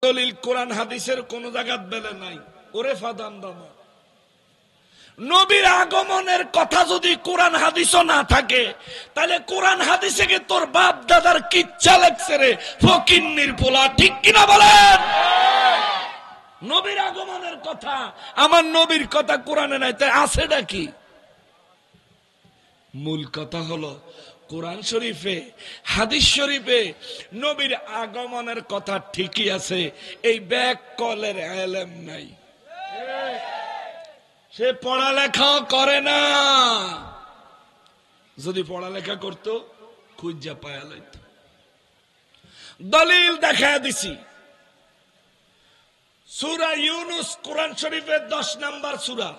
দলিল কোরআন হাদিসের কোন জায়গাত বেলে নাই। ওরে ফাদাম দামা, নবীর আগমনের কথা যদি কোরআন হাদিসও না থাকে, তাহলে কোরআন হাদিসে কি তোর বাপ দাদার কিচ্ছা লেখছে রে ফকিন্নির পোলা, ঠিক কিনা বলেন? নবীর আগমনের কথা, আমার নবীর কথা কোরআনে নাই, তাই আছে নাকি? মূল কথা হলো কোরআন শরীফে হাদিস শরীফে নবীর আগমনের কথা ঠিকই আছে, এই ব্যাক কলের এলেম নাই, সে পড়ালেখাও করে না। যদি পড়ালেখা করতো খুঁজা পায়া লাইত। দলিল দেখা দিছি, সূরা ইউনুস কোরআন শরীফের 10 নম্বর সূরা,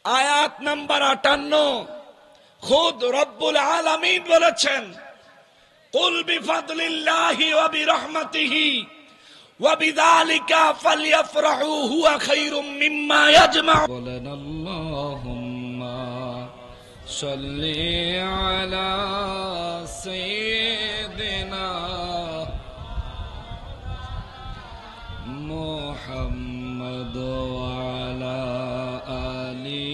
আয়াত নাম্বার 58, খুদ রব্বুল আলামিন বলেছেন, কুল বিফাদলিল্লাহি ওয়া বিরহমাতিহি ওয়া বিযালিকা ফালইফরাহু হুয়া খায়রুম মিম্মা ইয়াজমাউন। বলেন আল্লাহুম্মা সাল্লি আলা সাইয়্যিদিনা মুহাম্মদ ওয়া আলা আলি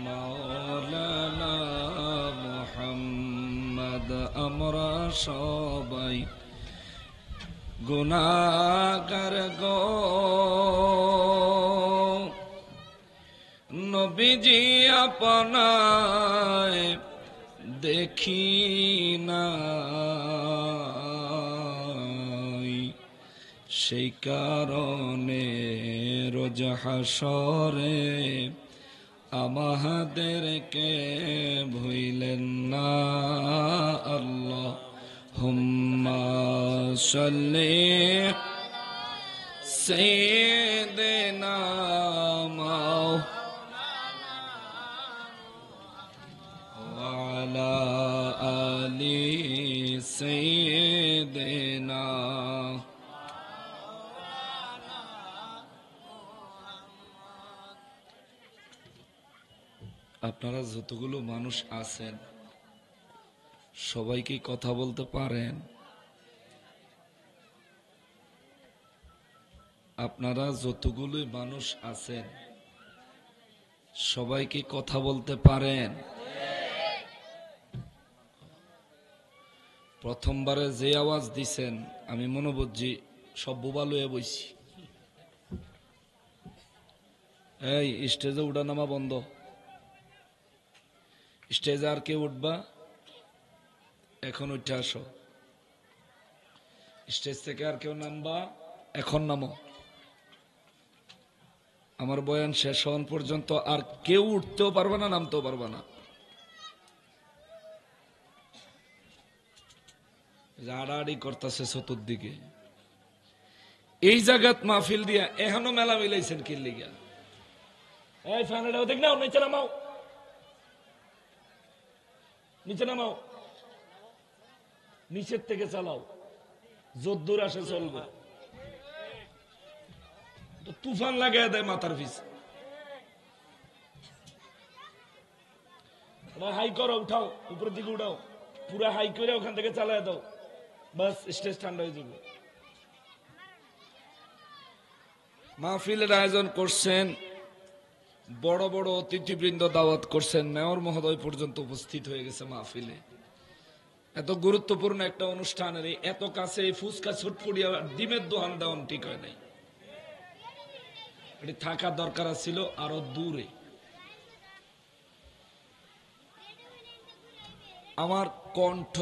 মাওলানা মুহাম্মদ। আমরা সবাই গুনাহগার গো, নবীজি আপনায় দেখি না, সেই কারণে রোজ হাসরে আমাদেরকে ভুইলেন না। আল্লাহুম্মা সাল্লি সাইয়্যিদিনা ওয়া আলা আলি সাইয়্যিদিনা। আপনারা যতগুলো মানুষ আছেন সবাই কি কথা বলতে পারেন? আপনারা যতগুলো মানুষ আছেন সবাই কি কথা বলতে পারেন? প্রথমবারে যে আওয়াজ দিছেন আমি মনে বুঝছি সব বোবা লয়ে বইছি। এই স্টেজে উঠা নামা বন্ধ, স্টেজে আর কে উঠবা এখন উঠে আসো, স্টেজ থেকে আর কেউ নামবা এখন নামো। আমার বয়ান শেষ হওয়ার পর্যন্ত আর কেউ উঠতেও পারবে না, নামতেও পারবে না। আড়াআড়ি করতেছে চতুর্দিকে। এই জায়গাত মাহফিল দিয়া এখনো মেলা মিলাইছেন কি লিগা? এই ফ্যানেটাও দেখ না, নিচে নামাও, নিচে নামাও, নিচের থেকে চালাও, যদ্দূর আসে চলবে। তুফান লাগাই দেয় মাথার পিছে। হাই করো, উঠাও, উপরের দিকে উঠাও, পুরো হাই করে ওখান থেকে চালাই দাও, বাস স্টেজ ঠান্ডা হয়ে যাবে। মাহফিলের আয়োজন করছেন, বড় বড় অতিথিবৃন্দ দাওয়াত করছেন, মেয়র মহোদয় পর্যন্ত উপস্থিত হয়ে গেছে মাহফিলে। এত গুরুত্বপূর্ণ একটা অনুষ্ঠানের এত কাছে ফুচকা ছটফুটিয়া ডিমের দোকান দেওয়ান ঠিক হয় নাই। এটি থাকা দরকার ছিল আরো দূরে। আমার কণ্ঠ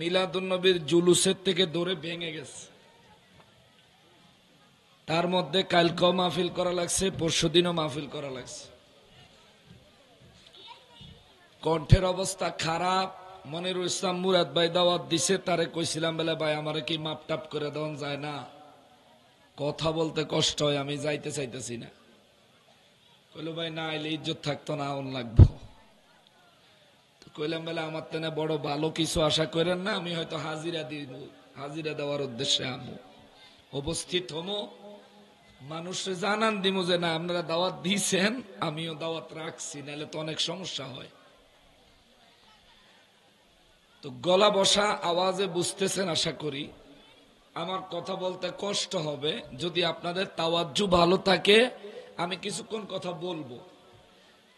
মিলাদুন্নবীর জুলুসের থেকে দৌড়ে ভেঙে গেছে। তার মধ্যে কালকেও মাহফিল করা লাগছে, পরশুদিনও মাহফিল করা লাগছে। কণ্ঠের অবস্থা খারাপ। মনিরুল ইসলাম মুরাদ ভাই দাওয়াত দিছে, তারে কইছিলাম বলে ভাই আমারে কি মাপ টাপ করে দেওয়া যায় না, কথা বলতে কষ্ট হয়, আমি যাইতে চাইতেছি না। কইলো ভাই না আইলে ইজ্জত থাকতো না, আউন লাগবো। কইলাম বলে আমার তেনে বড় ভালো কিছু আশা করেন না, আমি হয়তো হাজিরা দিব, হাজিরা দেওয়ার উদ্দেশ্যে আমু উপস্থিত হমো, মানুষে জানান দিমু যে না আপনারা দাওয়াত দিয়েছেন, আমিও দাওয়াত রাখছি, নাহলে তো অনেক সমস্যা হয়। তো গলা বসা আওয়াজে বুঝতেছেন আশা করি। আমার কথা বলতে কষ্ট হবে, যদি আপনাদের তাওয়াজ্জু ভালো থাকে আমি কিছুক্ষণ কথা বলবো।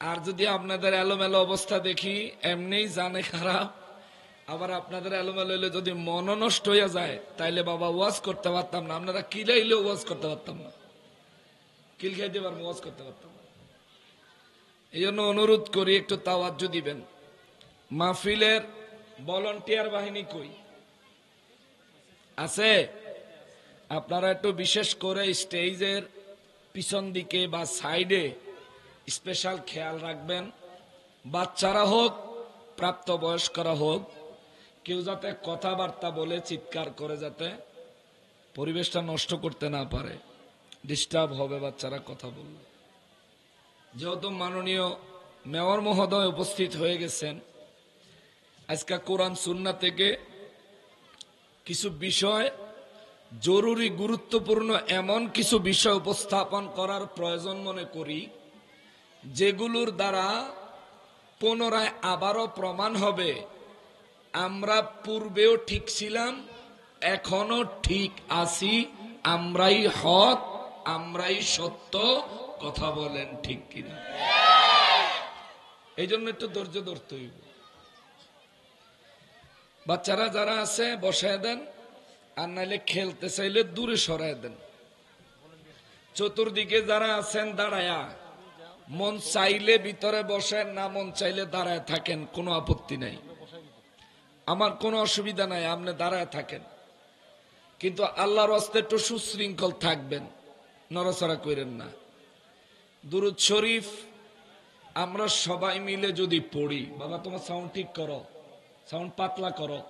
আর যদি আপনাদের এলোমেলো অবস্থা দেখি, এমনিই জানে খারাপ, আবার আপনাদের এলোমেলো হলে যদি মন নষ্ট হয়ে যায়, তাইলে বাবা ওয়াজ করতে পারতাম না। আপনারা কিলাইলেও ওয়াজ করতে পারতাম না, কিল খাইতে পারবো, ওয়াজ করতে পারতাম না। এই জন্য অনুরোধ করি একটু তাওয়াজ্জু দিবেন। মাহফিলের ভলান্টিয়ার বাহিনী কই আছে? আপনারা একটু বিশেষ করে স্টেজের পিছন দিকে বা সাইডে স্পেশাল খেয়াল রাখবেন। বাচ্চারা হোক, প্রাপ্তবয়স্করা হোক, কেউ যাতে কথাবার্তা বলে চিৎকার করে যাতে পরিবেশটা নষ্ট করতে না পারে, ডিস্টার্ব হবে বাচ্চারা কথা বললে। যেহেতু মাননীয় মেয়র মহোদয় উপস্থিত হয়ে গেছেন, আজকে কোরআন সুন্নাহ থেকে কিছু বিষয়, জরুরি গুরুত্বপূর্ণ এমন কিছু বিষয় উপস্থাপন করার প্রয়োজন মনে করি, যেগুলোর দ্বারা পুনরায় আবারও প্রমাণ হবে আমরা পূর্বেও ঠিক ছিলাম, এখনো ঠিক আছি, আমরাই হক, আমরাই সত্য। কথা বলেন ঠিক কিনা? এই জন্য একটু ধৈর্য ধরতে হইব। বাচ্চারা যারা আছে বসায় দেন, আর নাইলে খেলতে চাইলে দূরে সরায় দেন। চতুর্দিকে যারা আছেন দাঁড়ায়া, মন চাইলে ভিতরে বসেন, না মন চাইলে দাঁড়ায় থাকেন, কোনো আপত্তি নাই, আমার কোনো অসুবিধা নাই, আপনি দাঁড়ায় থাকেন। কিন্তু আল্লাহর রাস্তায় একটু সুশৃঙ্খল থাকবেন, নড়াচড়া করেন না। দুরূদ শরীফ আমরা সবাই মিলে যদি পড়ি, বাবা তোমার সাউন্ড ঠিক করো, সাউন্ড পাতলা করো।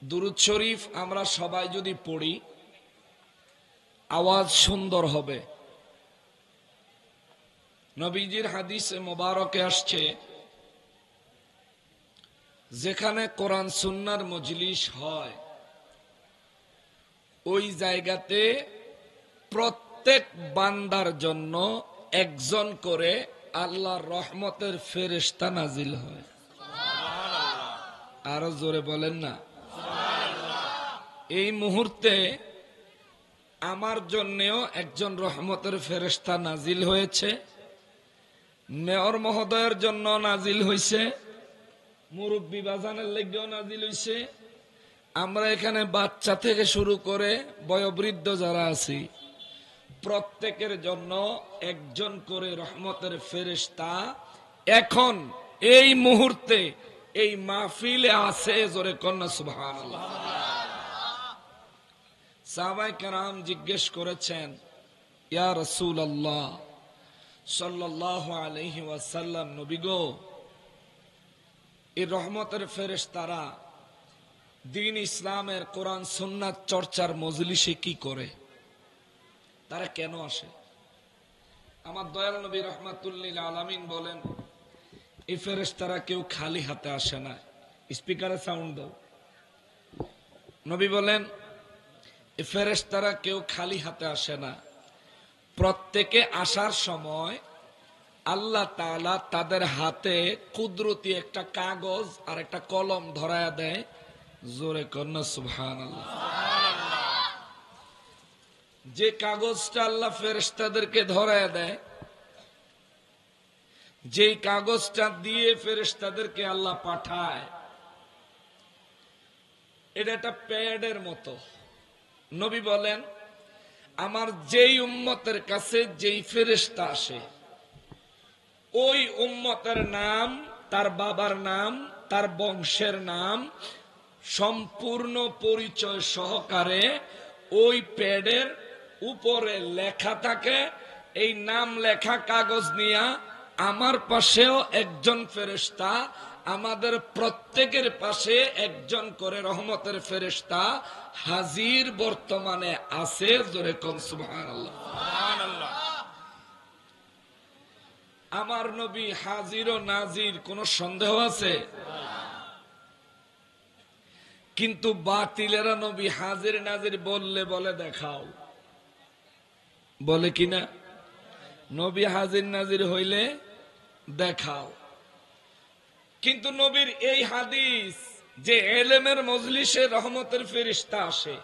দুরূদ শরীফ আমরা সবাই যদি পড়ি, আওয়াজ সুন্দর হবে। নবীজির হাদিসে মোবারকে আসছে, যেখানে কোরআন সুন্নাহর মজলিস হয়, ওই জায়গাতে প্রত্যেক বান্দার জন্য একজন করে আল্লাহর রহমতের ফেরেশতা নাজিল হয়। আরো জোরে বলেন না? এই মুহূর্তে আমার জন্যেও একজন রহমতের ফেরেশতা নাজিল হয়েছে, মেয়র মহোদয়ের জন্য নাজিল হয়েছে, মুরব্বী বাজানের লেগেও নাজিল হয়েছে। আমরা এখানে বাচ্চা থেকে শুরু করে বয়োবৃদ্ধ যারা আছি, প্রত্যেকের জন্য একজন করে রহমতের ফেরেশতা এখন এই মুহূর্তে এই মাহফিলে আছে। জোরে কন্যা সুবহানাল্লাহ। সাহাবায়ে কেরাম জিজ্ঞেস করেছেন, ইয়া রাসূলুল্লাহ সাল্লাল্লাহু আলাইহি ওয়াসাল্লাম, নবী গো, এই রহমতের ফেরেশতারা দ্বীন ইসলামের কোরআন সুন্নাত চর্চার মজলিসে কি করে, তারা কেন আসে? আমার দয়াল নবী রাহমাতুল্লিল আলামিন বলেন, এই ফেরেশতারা কেউ খালি হাতে আসে না। স্পিকারে সাউন্ড দাও। নবী বলেন, এই ফেরেশতারা কেউ খালি হাতে আসে না, প্রত্যেকে আসার সময় আল্লাহ তাআলা তাদের হাতে কুদরতি একটা কাগজ আর একটা কলম ধরায়া দেয়। জোরে কন্যা সুবহানাল্লাহ। যে কাগজটা আল্লাহ ফেরেশতাদেরকে ধরায়া দেয়, যেই কাগজটা দিয়ে ফেরেশতাদেরকে আল্লাহ পাঠায়, এটা একটা প্যাডের মতো। নবী বলেন, আমার যেই উম্মতের কাছে যেই ফেরেশতা আসে, ওই উম্মতের নাম, তার বাবার নাম, তার বংশের নাম সম্পূর্ণ পরিচয় সহকারে ওই প্যাডের উপরে লেখা থাকে। এই নাম লেখা কাগজ নিয়া আমার পাশেও একজন ফেরেশতা, আমাদের প্রত্যেকের পাশে একজন করে রহমতের ফেরেশতা হাজির বর্তমানে আছে। জোরে কোন সুবহানাল্লাহ। আমার নবী হাজির ও নাজির, কোন সন্দেহ আছে? কিন্তু বাতিলেরা নবী হাজির নাজির বললে বলে দেখাও, বলে কিনা? নবী হাজির নাজির হইলে দেখাও। কিন্তু নবীর এই হাদিস যে এলেমের মজলিসে রহমতের ফেরেশতা আসে,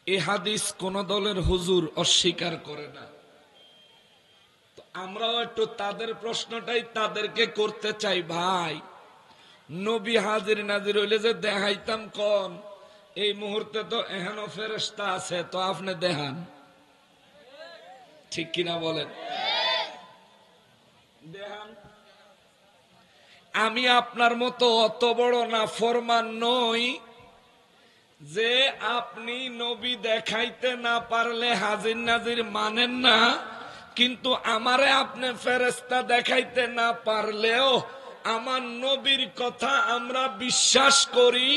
এই হাদিস কোন দলের হুজুর অস্বীকার করে না। তো আমরাও একটু তাদের প্রশ্নটাই তাদেরকে করতে চাই, ভাই নবী হাজির নাজির হইলে যে দেখাইতাম কোন, এই মুহূর্তে তো এহেন ফেরেশতা আছে, তো আপনি দেখান, ঠিক কিনা বলেন? দেখান। আমি আপনার মতো অত বড় না ফরমান নই যে আপনি নবী দেখাইতে না পারলে হাজির নাজির মানেন না, কিন্তু আমারে আপনি ফেরেশতা দেখাইতে না পারলেও আমার নবীর কথা আমরা বিশ্বাস করি,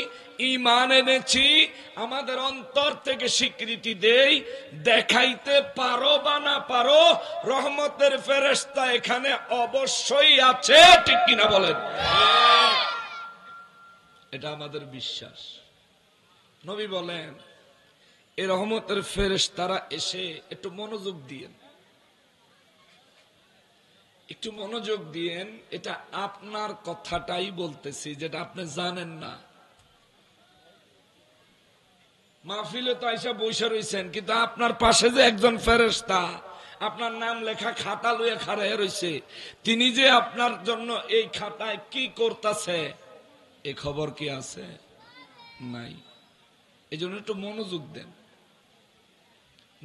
ঈমান এনেছি, আমাদের অন্তর থেকে স্বীকৃতি দেই। দেখাইতে পারো বা না পারো, রহমতের ফেরেশতা এখানে অবশ্যই আছে, ঠিক কিনা বলেন? এটা আমাদের বিশ্বাস। নবী বলেন এই রহমতের ফেরেশতারা এসে, একটু মনোযোগ দিয়েন, একটু মনোযোগ দিয়েন, এটা আপনার কথাটাই বলতেছি যেটা আপনি জানেন না। মাহফিলে তো আইসা বইসা রইছেন, কিন্তু আপনার পাশে যে একজন ফেরেশতা আপনার নাম লেখা খাতা লইয়া খাড়াইয়া রইছে, তিনি যে আপনার জন্য এই খাতায় কি করতেছে এ খবর কি আছে? নাই। এই জন্য একটু মনোযোগ দেন।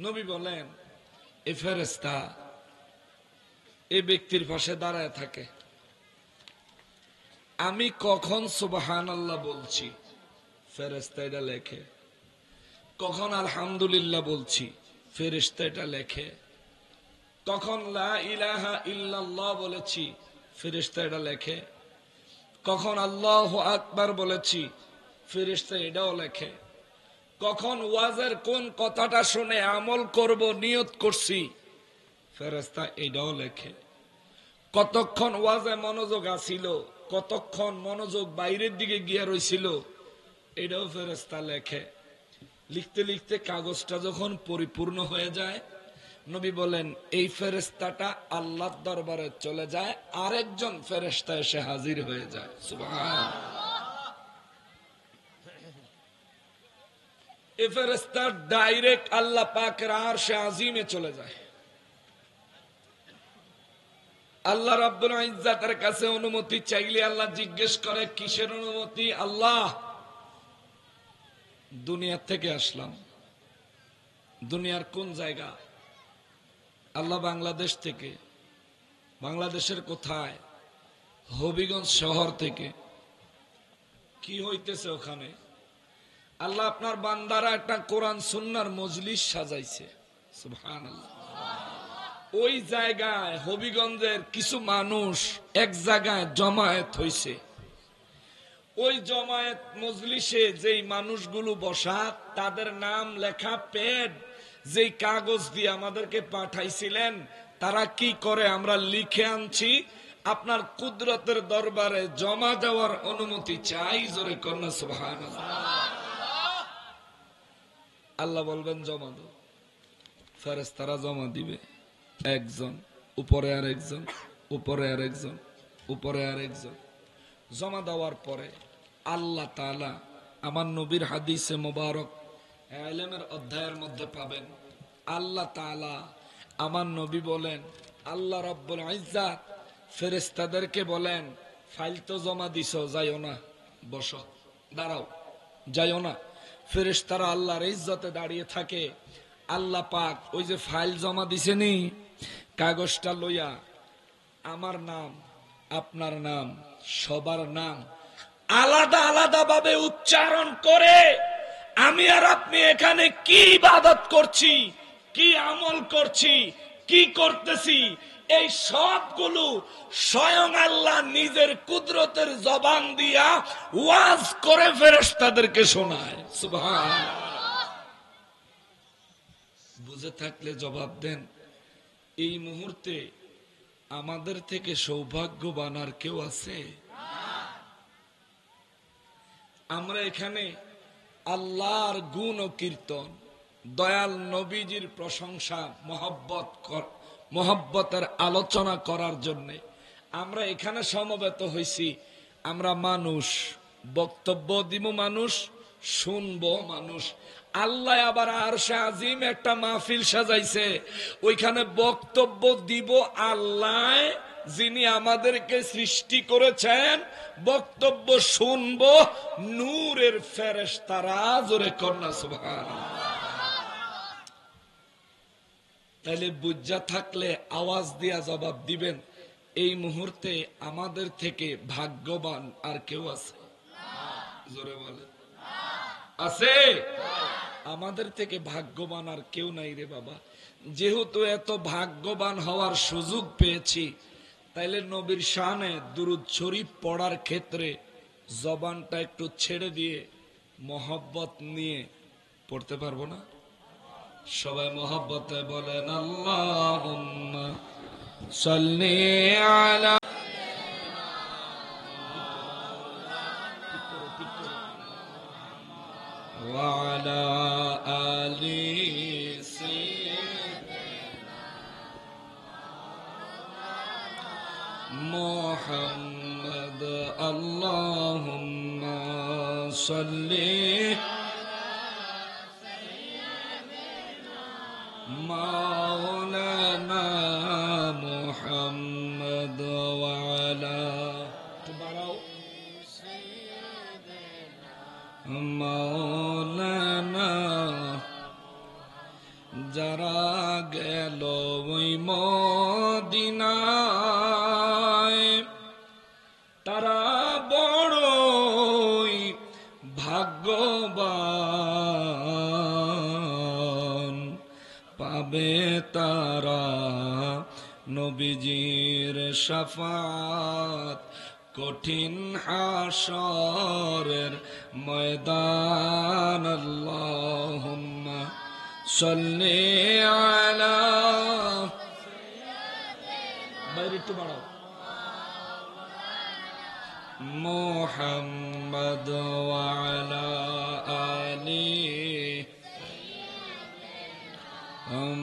নবী বলেন এই ফেরেশতা এই ব্যক্তির পাশে দাঁড়ায় থাকে, আমি কখন সুবহানাল্লাহ বলছি ফেরেশতা এটা লেখে, কখন আলহামদুলিল্লাহ বলছি ফেরেশতা এটা লেখে, কখন লা ইলাহা ইল্লাল্লাহ বলেছি ফেরেশতা এটা লেখে, কখন আল্লাহু আকবার বলেছি ফেরেশতা এটাও লেখে, কখন ওয়াজের কোন কথাটা শুনে আমল করব নিয়ত করছি ফেরেশতা এটাও লেখে, কতক্ষণ ওয়াজে মনোযোগ আসিল, কতক্ষণ মনোযোগ বাইরের দিকে গিয়ে রইছিল এটাও ফেরেশতা লেখে। লিখতে লিখতে কাগজটা যখন পরিপূর্ণ হয়ে যায়, নবী বলেন এই ফেরেশতাটা আল্লাহর দরবারে চলে যায়, আরেকজন ফেরেশতা এসে হাজির হয়ে যায়। সুবহানাল্লাহ। এই ফেরেশতা ডাইরেক্ট আল্লাহ পাকের আরশে আজিমে চলে যায়। আল্লাহ রাব্বুল ইজ্জাতের কাছে অনুমতি চাইলে আল্লাহ জিজ্ঞেস করে কিসের অনুমতি? আল্লাহ দুনিয়া থেকে আসলাম। দুনিয়ার কোন জায়গা? আল্লাহ বাংলাদেশ থেকে। বাংলাদেশের কোথায়? হবিগঞ্জ শহর থেকে। কি হইতেছে ওখানে? আল্লাহ আপনার বান্দারা একটা কোরআন সুন্নাহর মজলিস সাজাইছে। সুবহানাল্লাহ। ওই জায়গায় হবিগঞ্জের কিছু মানুষ এক জায়গায় জমায়েত হইছে। ওই জমায়েত মজলিসে যেই মানুষগুলো বসা, তাদের নাম লেখা প্যাড যেই কাগজ দিয়ে আমাদেরকে পাঠাইছিলেন, তারা কি করে আমরা লিখে আনছি, আপনার কুদরতের দরবারে জমা দেওয়ার অনুমতি চাই। জোরে কন্যা সুবহানাল্লাহ। আল্লাহ বলবেন জমা দাও, ফেরেশতারা জমা দিবে। একজন উপরে আর একজন, উপরে আর একজন, উপরে আর একজন। জমা দেওয়ার পরে আল্লাহ তাআলা, আমার নবীর হাদিসে মোবারক ইলমের অধ্যায়ের মধ্যে পাবেন, আল্লাহ তাআলা আমার নবী বলেন, আল্লাহ রাব্বুল ইজ্জাত ফেরেশতাদেরকে বলেন ফাইল তো জমা দিছো, যাইও না, বসো, দাঁড়াও, যাইও না। ফেরেশতারা আল্লাহর ইজ্জতে দাঁড়িয়ে থাকে। আল্লাহ পাক ওই যে ফাইল জমা দিছেনি, কাগজটা লইয়া আমার নাম, আপনার নাম, সবার নাম আলাদা আলাদা ভাবে উচ্চারণ করে, আমি আর আপনি এখানে কি ইবাদত করছি, কি আমল করছি, কি করতেছি, এই সবগুলো স্বয়ং আল্লাহ নিজের কুদরতের জবান দিয়া ওয়াজ করে ফেরেশতাদেরকে শোনায়। সুবহানাল্লাহ। বুঝে থাকলে জবাব দেন। এই মুহূর্তে আমাদের থেকে সৌভাগ্যবান আর কেউ আছে? আমরা এখানে আল্লাহর গুণ ও কীর্তন, দয়াল নবীজির প্রশংসা, মহব্বতের আলোচনা করার জন্য আমরা এখানে সমবেত হইছি, আমরা মানুষ, বক্তব্য দিব মানুষ, শুনবো মানুষ। আল্লাহ আবার আরশে আজিম একটা মাহফিল সাজাইছে, ওইখানে বক্তব্য দিব আল্লাহ, যিনি আমাদেরকে সৃষ্টি করেছেন। বক্তব্য শুনবো নূরের ফেরেশতারা। জোরে কন্যা সুবহানাল্লাহ। তাইলে বুঝা থাকলে আওয়াজ দিয়া জবাব দিবেন, এই মুহূর্তে আমাদের থেকে ভাগ্যবান আর কেউ আছে? জোরে বলে আছে? আমাদের থেকে ভাগ্যবান আর কেউ নাই রে বাবা। যেহেতু এত ভাগ্যবান হওয়ার সুযোগ পেয়েছি, তাইলে নবীর শানে দুরূদ শরীফ পড়ার ক্ষেত্রে জবানটা একটু ছেড়ে দিয়ে মহব্বত নিয়ে পড়তে পারবো না? সবাই মহব্বতে বলেন আল্লাহুম্মা সাল্লি আলা ওয়া আলা আলি মুহাম্মদ। আল্লাহুম্মা সাল্লি মাওলানা মুহাম্মদ ওয়া আলা মাওলানা। যারা গেল ওই মদিনায় তারা বড়ই ভাগ্যবান, পাবে তারা নবীজির শাফাত কঠিন হাশরের ময়দান। আল্লাহুম্মা সাল্লি আলা, বাইরে একটু বাড়াও, মুহাম্মদ ওয়া আলা আলি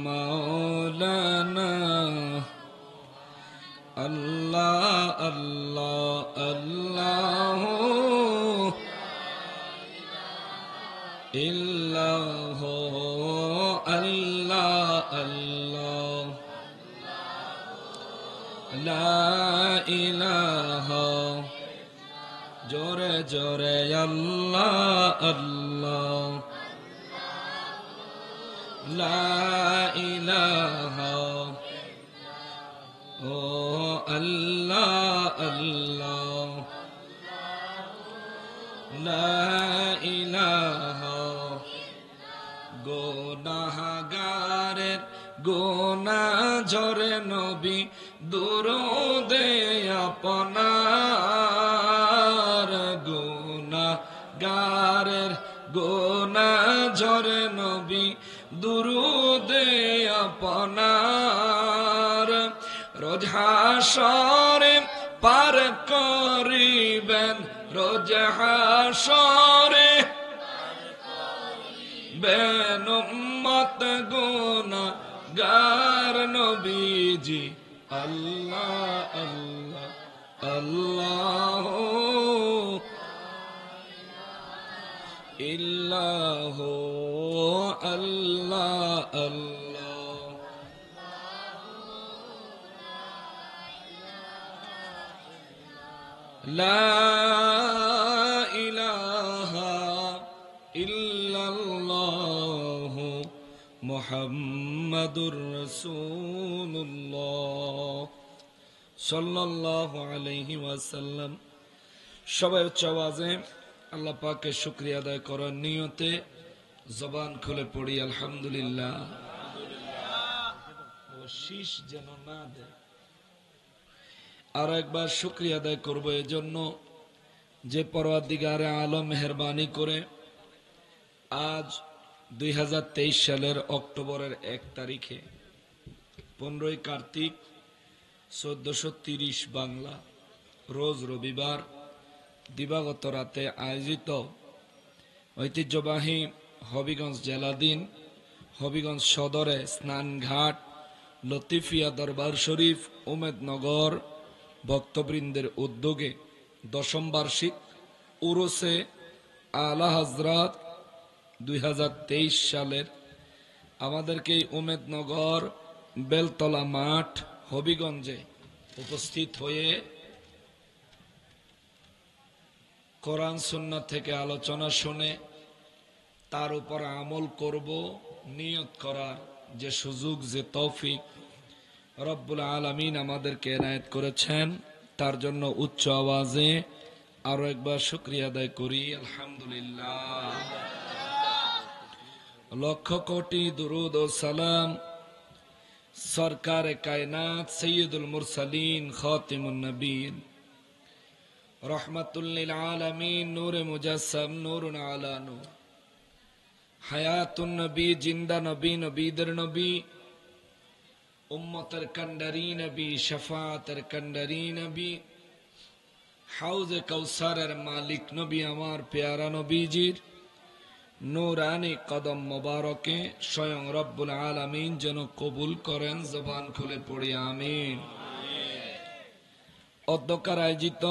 মাওলানা। আল্লাহ আল্লাহ আল্লাহ ইল্লাহ আল্লাহ আল্লাহ লা ইলাহা, জোরে জোরে আল্লাহ আল্লাহ লা ইলাহা, ও আল্লাহ আল্লাহ লা ইলাহা। গুনাহগারের গুনাহ ঝরে নবী দুরূদে আপনার, গুনাহগারের গুনাহ ঝরে নবী দুরূদে আপনার। রোজ হাশরে পার করিবেন, রোজ হাশরে বেন উম্মত গুনাহগার নবীজি। আল্লাহ আল্লাহ আল্লাহ ইল্লাহ আল্লাহ আল্লাহ। লা ইলাহা ইল্লাল্লাহ মুহাম্মাদুর রাসূলুল্লাহ সাল্লাল্লাহু আলাইহি ওয়াসাল্লাম। সবাই উচ্চ আওয়াজে আল্লাহ পাকের শুকরিয়া আদায় করার নিয়তে জবান খুলে পড়ি আলহামদুলিল্লাহ। শীষ যেন না দেয়। আর একবার শুকরিয়া আদায় করবো এজন্য যে পরওয়ারদিগারে আলম মেহেরবানি করে আজ 2023 সালের অক্টোবরের 1 তারিখে 15ই কার্তিক 1430 বাংলা রোজ রবিবার দিবাগত রাতে আয়োজিত ঐতিহ্যবাহী হবিগঞ্জ জেলাদিন হবিগঞ্জ সদরে স্নানঘাট লতিফিয়া দরবার শরীফ উমেদনগর ভক্তবৃন্দের উদ্যোগে 10ম বার্ষিক উরুসে আলা হযরত 2023 সালের আমাদেরকে উমেদনগর বেলতলা মাঠ হবিগঞ্জে উপস্থিত হয়ে কোরআন সুন্নাহ থেকে আলোচনা শুনে তার উপর আমল করব নিয়ত করার যে সুযোগ, যে তৌফিক রব্বুল আলামিন আমাদেরকে এনায়েত করেছেন, তার জন্য উচ্চ আওয়াজে আরো একবার শুকরিয়া আদায় করি আলহামদুলিল্লাহ। লক্ষ কোটি দুরুদ ও সালাম সরকারে কায়নাত সৈয়দুল মুরসালিন খাতিমুন নবীন রহমাতুল লিল আলামিন নূরে মুজাসসাম নূরুন আলা নূর হায়াতুন নবী, জিন্দা নবী, নবীদের নবী, উম্মতের কান্ডারি নবী, শাফাতের কান্ডারি নবী, হাউজে কাউসারের মালিক নবী আমার পেয়ারা নবীজির নূরানি কদম মোবারকে স্বয়ং রব্বুল আলামিন যেন কবুল করেন। জবান খুলে পড়ি আমিন। অধ্যকার আয়োজিত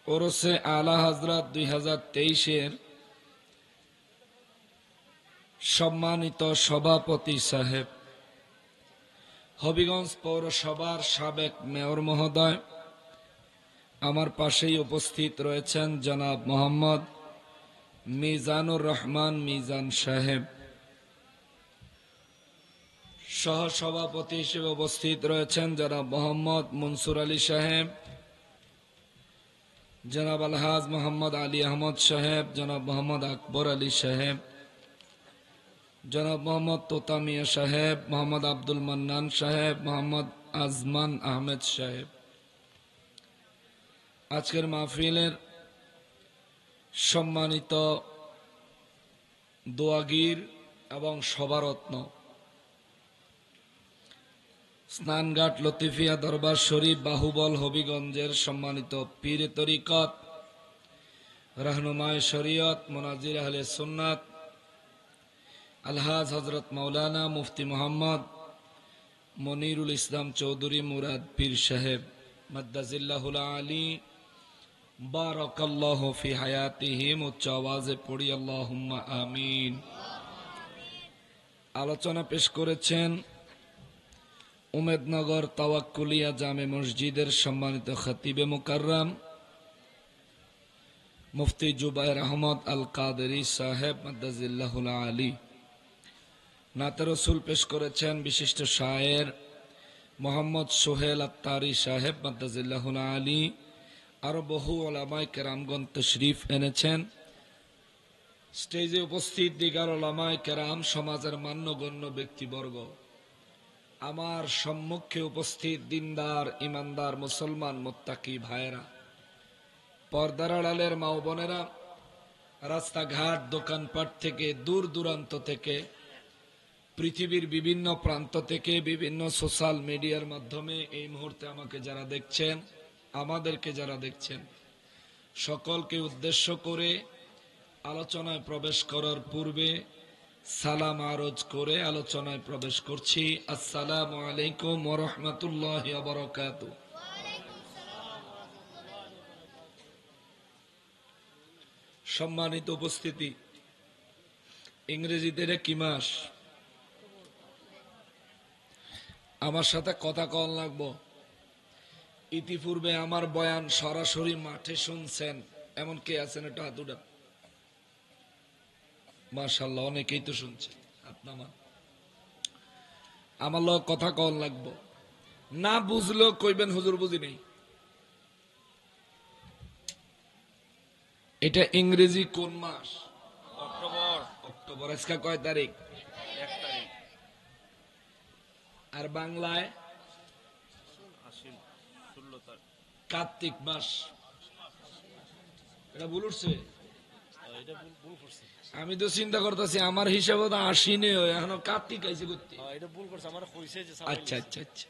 ওরসে আলা হযরত 2023 সম্মানিত সভাপতি সাহেব, হবিগঞ্জ পৌরসভার সাবেক মেয়র মহোদয়, আমার পাশেই উপস্থিত রয়েছেন জনাব মোহাম্মদ মিজানুর রহমান মিজান সাহেব, সহসভাপতি হিসেবে উপস্থিত রয়েছেন জনাব মোহাম্মদ মনসুর আলী সাহেব, জনাব আলহাজ মোহাম্মদ আলী আহমদ সাহেব, জনাব মোহাম্মদ আকবর আলী সাহেব, জনাব মোহাম্মদ তোতা মিয়া সাহেব, মোহাম্মদ আব্দুল মান্নান সাহেব, মোহাম্মদ আজমান আহমেদ সাহেব। আজকের মাহফিলের সম্মানিত দোয়াগীর এবং সভারত্ন, স্নানঘাট লতিফিয়া দরবার শরীফ বাহুবল হবিগঞ্জের সম্মানিত পীরে তরিকত, রাহনুমায়ে শরীয়ত, মুনাজির আহলে সুন্নাত আলহাজ হযরত মাওলানা মুফতি মোহাম্মদ মনিরুল ইসলাম চৌধুরী মুরাদ পীর সাহেব মাদ্দাজিল্লাহুল আলী বারাকাল্লাহু ফি হায়াতিহিম। উচ্চ আওয়াজে পড়ি আল্লাহুম্মা আমিন। আলোচনা পেশ করেছেন উমেদনগর তাওয়াক্কুলিয়া জামে মসজিদের সম্মানিত খতিবে মুকাররম মুফতি জুবায়ের আহমদ আল কাদেরী সাহেব মাদ্দাজিল্লাহুল আলী। নাতে রসুল পেশ করেছেন বিশিষ্ট শায়ের মোহাম্মদ সোহেল আত্তারি সাহেব মাদ্দাজিল্লাহুল আলী। আরো বহু ওলামায়ে কেরামগণ তশরিফ এনেছেন। স্টেজে উপস্থিত দিগার ওলামায়ে কেরাম, সমাজের মান্যগণ্য ব্যক্তিবর্গ, আমার সম্মুখে উপস্থিত দিনদার ইমানদার মুসলমান মুত্তাকি ভাইয়েরা, পর্দার আড়ালের মা ও বোনেরা, রাস্তাঘাট দোকানপাট থেকে দূর দূরান্ত থেকে, পৃথিবীর বিভিন্ন প্রান্ত থেকে, বিভিন্ন সোশ্যাল মিডিয়ার মাধ্যমে এই মুহূর্তে আমাকে যারা দেখছেন, আমাদেরকে যারা দেখছেন, সকলকে উদ্দেশ্য করে আলোচনায় প্রবেশ করার পূর্বে সালাম আরজ করে আলোচনায় প্রবেশ করছি। আসসালামু আলাইকুম ওয়া রাহমাতুল্লাহি ওয়া বারাকাতুহু। সম্মানিত উপস্থিতি, ইংরেজিতে কি মাস? আমার সাথে কথা কল লাগবো। ইতিপূর্বে আমার বয়ান সরাসরি মাঠে শুনছেন এমন কে আছেন? এটা হাত উঠান। মাশাআল্লাহ, অনেকেই তো শুনছেন। আমার লোক কথা কল লাগবো। না বুঝলেও কইবেন হুজুর বুঝি নেই। এটা ইংরেজি কোন মাস? অক্টোবর। অক্টোবর। আজকে কয় তারিখ? 1 তারিখ। আর বাংলায় কার্তিক মাস। এটা ভুল উঠছে? আমি তো চিন্তা করতেছি আমার হিসাবে তো আশ্বিনে এখনো কার্তিক আইছে করতে। আচ্ছা আচ্ছা আচ্ছা,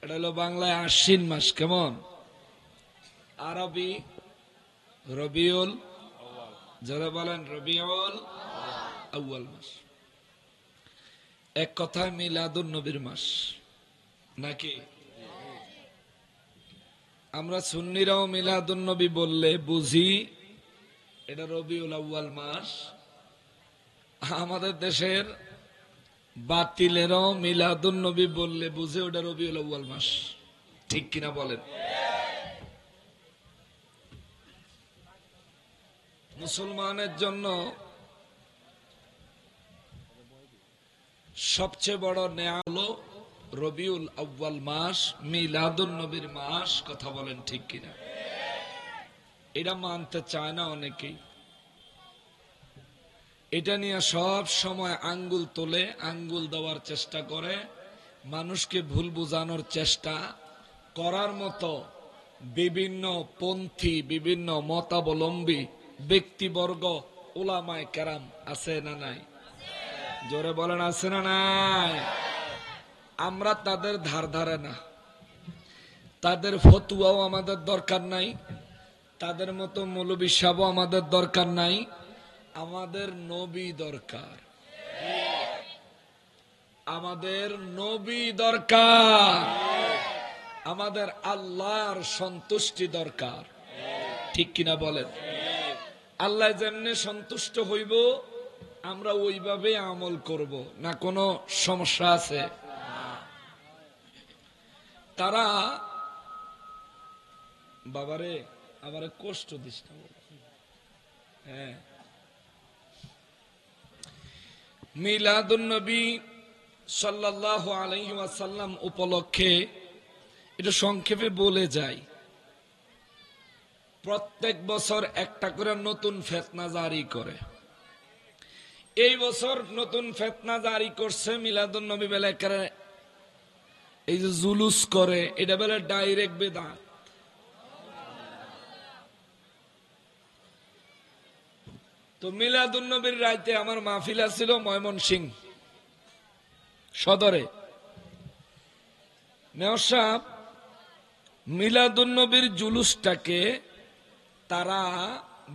এটা হলো বাংলায় আশ্বিন মাস। কেমন? আরবি রবিউল, যারা বলেন রবিউল আউয়াল মাস। এক কথায় মিলাদুন নবীর মাস নাকি? আমরা সুন্নিরাও মিলাদুন নবী বললে বুঝি এটা রবিউল আউয়াল মাস। আমাদের দেশের বাতিলেরাও মিলাদুন নবী বললে বুঝে ওটা রবিউল আউয়াল মাস। ঠিক কিনা বলেন? মুসলমানের জন্য সবচেয়ে বড় নেয়ামত হলো রবিউল আউয়াল মাস, মিলাদুন নবীর মাস। কথা বলেন ঠিক কিনা? এটা মানতে চায় না অনেকেই। এটা নিয়ে সব সময় আঙ্গুল তোলে, আঙ্গুল দেওয়ার চেষ্টা করে, মানুষকে ভুল বোঝানোর চেষ্টা করার মতো বিভিন্ন পন্থী, বিভিন্ন মতাবলম্বী ব্যক্তিবর্গ, উলামায়ে কেরাম আছে না নাই? জোরে বলেন আছে না নাই? আমরা তাদের ধার ধারে না, তাদের ফতুয়াও আমাদের দরকার নাই, তাদের মতো মৌলবী সাহেবও আমাদের দরকার নাই। আমাদের নবী দরকার, আমাদের নবী দরকার, আমাদের আল্লাহর সন্তুষ্টি দরকার। ঠিক কিনা বলেন? আল্লাহ যেমনি সন্তুষ্ট হইব আমরা ওইভাবে আমল করব, না কোনো সমস্যা আছে? তারা বাবারে আমারে কষ্ট দিস না। হ্যাঁ, মিলাদুন নবী সাল্লাল্লাহু আলাইহি ওয়াসাল্লাম উপলক্ষে এটা সংক্ষেপে বলে যাই, প্রত্যেক বছর একটা করে নতুন ফিতনা জারি করে। এই বছর নতুন ফিতনা জারি করছে মিলাদুন নবী বেলা করে এই যে জুলুস করে, এটা বলে ডাইরেক্ট বেদাত। তো মিলাদুন নবীর রাইতে আমার মাহফিল ছিল ময়মনসিংহ সদরে। মেয়র সাহেব মিলাদুন নবীর জুলুসটাকে তারা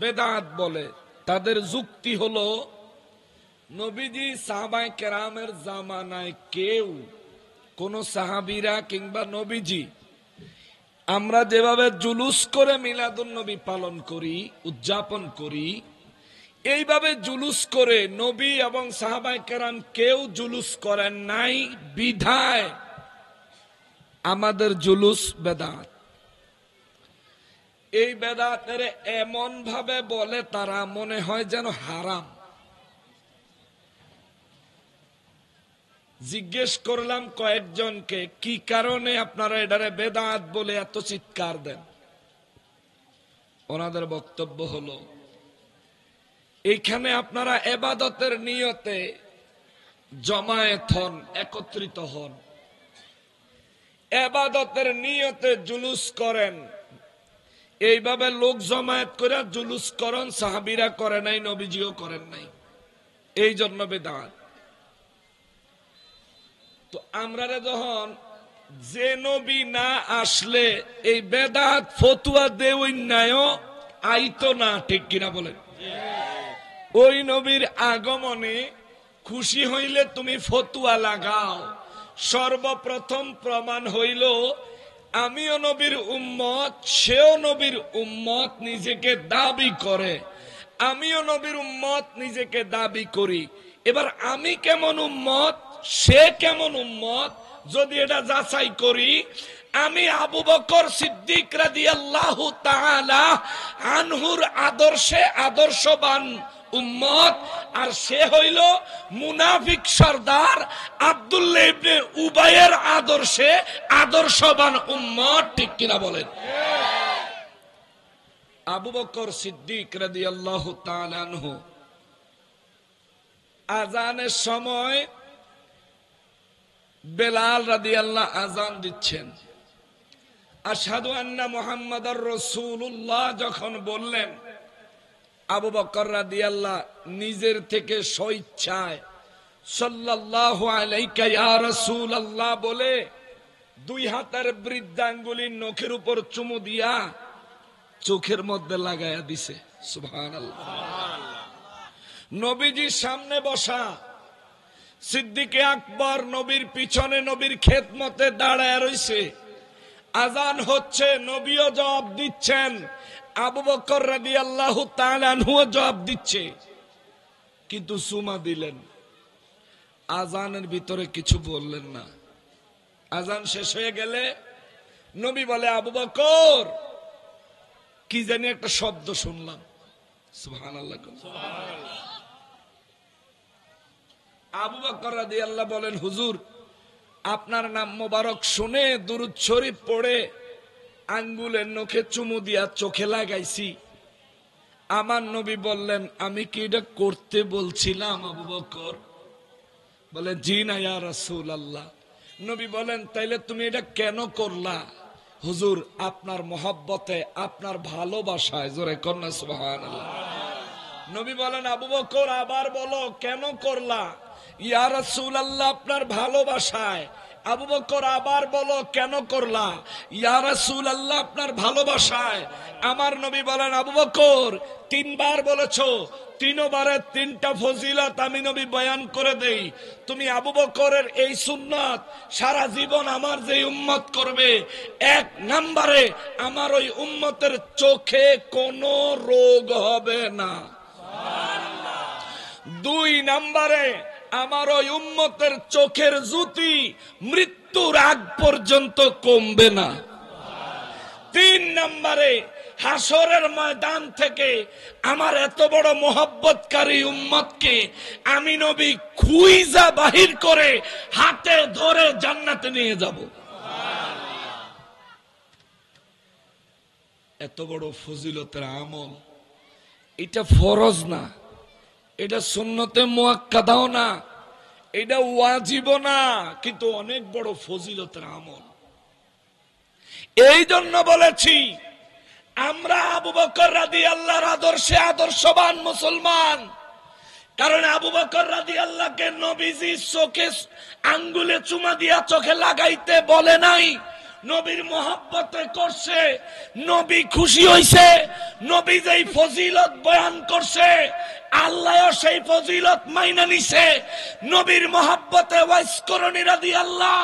বেদাত বলে। তাদের যুক্তি হলো নবীজি সাহাবায়ে কেরামের জামানায় কেউ, কোন সাহাবীরা কিংবা নবীজি আমরা যেভাবে জুলুস করে মিলাদুন নবী পালন করি, উদযাপন করি, এইভাবে জুলুস করে নবী এবং সাহাবায়ে কেরাম কেউ জুলুস করেন নাই, বিধায় আমাদের জুলুস বেদাত। এই বেদাতের এমন ভাবে বলে তারা মনে হয় যেন হারাম। জিজ্ঞেস করলাম কয়েকজনকে, কি কারণে আপনারা এটারে বেদাত বলে এত চিৎকার দেন? ওনাদের বক্তব্য হলো, এইখানে আপনারা ইবাদতের নিয়তে জমায়েত হন, একত্রিত হন, ইবাদতের নিয়তে জুলুস করেন। এইভাবে লোক জমায়েত করে জুলুস করেন, সাহাবীরা করে নাই, নবীজিও করেন নাই, এই জন্য বেদাত। তো আমরা যখন যে নবী না আসলে এই বেদাত ফতুয়া দেওই নাই আইতো না। ঠিক কিনা বলেন? ওই নবীর আগমনে খুশি হইলে তুমি ফতুয়া লাগাও। সর্বপ্রথম প্রমাণ হইল আমিও নবীর উম্মত, সেও নবীর উম্মত নিজেকে দাবি করে, আমিও নবীর উম্মত নিজেকে দাবি করি। এবার আমি কেমন উম্মত, সে কেমন উম্মত, যদি এটা যাচাই করি, আমি আবু বকর সিদ্দিক রাদিয়াল্লাহু তাআলা আনহুর আদর্শে আদর্শবান উম্মত, আর সে হইল মুনাফিক সর্দার আব্দুল্লাহ ইবনে উবাইয়ের আদর্শে আদর্শবান উম্মত। ঠিক কিনা বলেন? আবু বকর সিদ্দিক রাদিয়াল্লাহু তাআলা আনহু আজানের সময় বেলাল রাদিয়াল্লাহু আযান দিচ্ছেন, আশহাদু আন্না মুহাম্মাদার রাসূলুল্লাহ যখন বললেন, আবু বকর রাদিয়াল্লাহু নিজের থেকে স্বেচ্ছায় সাল্লাল্লাহু আলাইকা ইয়া রাসূলুল্লাহ বলে দুই হাতের বৃদ্ধাঙ্গুলির নখের উপর চুমু দিয়া চোখের মধ্যে লাগায়া দিছে। সুবহানাল্লাহ। নবীজির সামনে বসা সিদ্দিকে আকবর নবীর পিছনে নবীর খেদমতে দাঁড়ায় রইছে। আজান হচ্ছে, নবীও জবাব দিচ্ছেন, আবু বকর রাদিয়াল্লাহু তাআলা আনহুও জবাব দিচ্ছে, কিন্তু সুমা দিলেন। আজানের ভিতরে কিছু বললেন না। আজান শেষ হয়ে গেলে নবী বলে, আবু বকর, কি জানি একটা শব্দ শুনলাম। সুবহানাল্লাহ। আবু বকর রাদিয়াল্লাহু বলেন, হুজুর, আপনার নাম মোবারক শুনে দুরূদ শরীফ পড়ে আঙ্গুলের নখে চুমু দিয়া চোখে লাগাইছি। আমার নবী বললেন, আমি কি এটা করতে বলছিলাম আবু বকর? বলে, জি না ইয়া রাসূলুল্লাহ। নবী বলেন, তাইলে তুমি এটা কেন করলা? হুজুর, আপনার মহব্বতে, আপনার ভালোবাসায়। জোরে কন্যা সুবহানাল্লাহ। নবী বলেন, আবু বকর, আবার বলো কেন করলা? ইয়া রাসূলুল্লাহ, আপনার ভালোবাসায়। আবু বকর, আবার বলো কেন করলা? ইয়া রাসূলুল্লাহ, আপনার ভালোবাসায়। আমার নবী বলেন, আবু বকর, তিনবার বলেছো, তিনবারে তিনটা ফজিলত আমি নবী বয়ান করে দেই। তুমি আবু বকরের এই সুন্নাত সারা জীবন আমার যে উম্মত করবে, 1 নম্বরে আমার ওই উম্মতের চোখে কোনো রোগ হবে না। 2 নম্বরে আমার ওই উম্মতের চোখের জ্যোতি মৃত্যুর আগ পর্যন্ত কমবে না। 3 নম্বরে হাসরের ময়দান থেকে আমার এত বড় মোহাব্বতকারী উম্মতকে আমি নবী খুইজা বাহির করে হাতে ধরে জান্নাতে নিয়ে যাব। এত বড় ফজিলতের আমল, এটা ফরজ না, এটা সুন্নতে মুআক্কাদাও না, এটা ওয়াজিবও না, কিন্তু অনেক বড় ফজিলতের আমল। এই জন্য বলেছি, আমরা আবু বকর রাদিয়াল্লাহর আদর্শে আদর্শবান মুসলমান। কারণ আবু বকর রাদিয়াল্লাহকে নবীজি চোখে আঙ্গুলে চুমা দিয়া চোখে লাগাইতে বলে নাই, নবীর মহব্বতে করছে। নবী খুশি হইছে, নবী যেই ফজিলত বয়ান করছে আল্লাহ সেই ফজিলত মাইনা নিছে। নবীর মহব্বতে ওয়াইস করণী রাদিয়াল্লাহ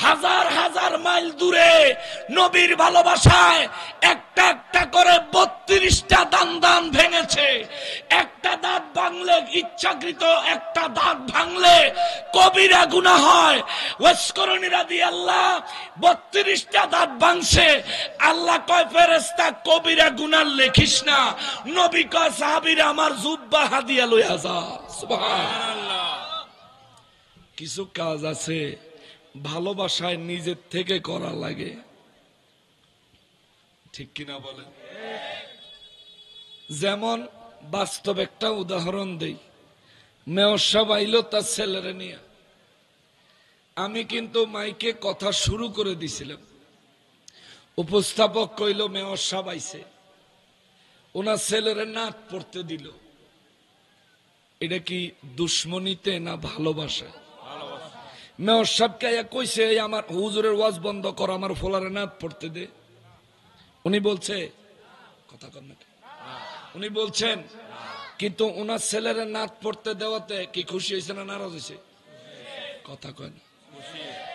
হাজার হাজার মাইল দূরে নবীর ভালোবাসায় একটা একটা করে 32টা দান ভেঙেছে। একটা দাঁত ভাঙলে, ইচ্ছাকৃত একটা দাঁত ভাঙলে কবিরা গুনাহ হয়। ওয়াইস করণী রাদিয়াল্লাহ 32টা দাঁত ভাঙছে। আল্লাহ কয়, ফেরেশতা, কবিরা গুনাহ লেখিস না। নবী কয়, সাহাবীরা, আমার জুব্বা হাদিয়া লইয়া যা। সুবহানাল্লাহ। কিছু কাজ আছে ভালোবাসায় নিজের থেকে করা লাগে, ঠিক কিনা বলেন? যেমন বাস্তব একটা উদাহরণ দেই। মেয়র সাহেব আইলো তার ছেলেরে নিয়ে। আমি কিন্তু মাইকে কথা শুরু করে দিছিলাম। উপস্থাপক কইল, মেয়র সাহেব আইছে, ওনার ছেলেরে নাচ পড়তে দিল। এটা কি দুশ্মনীতে না ভালোবাসা? মেয়র সাহেবকে কইছে, আমার হুজুরের ওয়াজ বন্ধ কর, আমার ফোলারে নাচ পড়তে দে। উনি বলছে, কথা কর নাকি? উনি বলছেন, কিন্তু ওনার ছেলেরে নাচ পড়তে দেওয়াতে কি খুশি হয়েছে না নারাজ হয়েছে? কথা কয় না।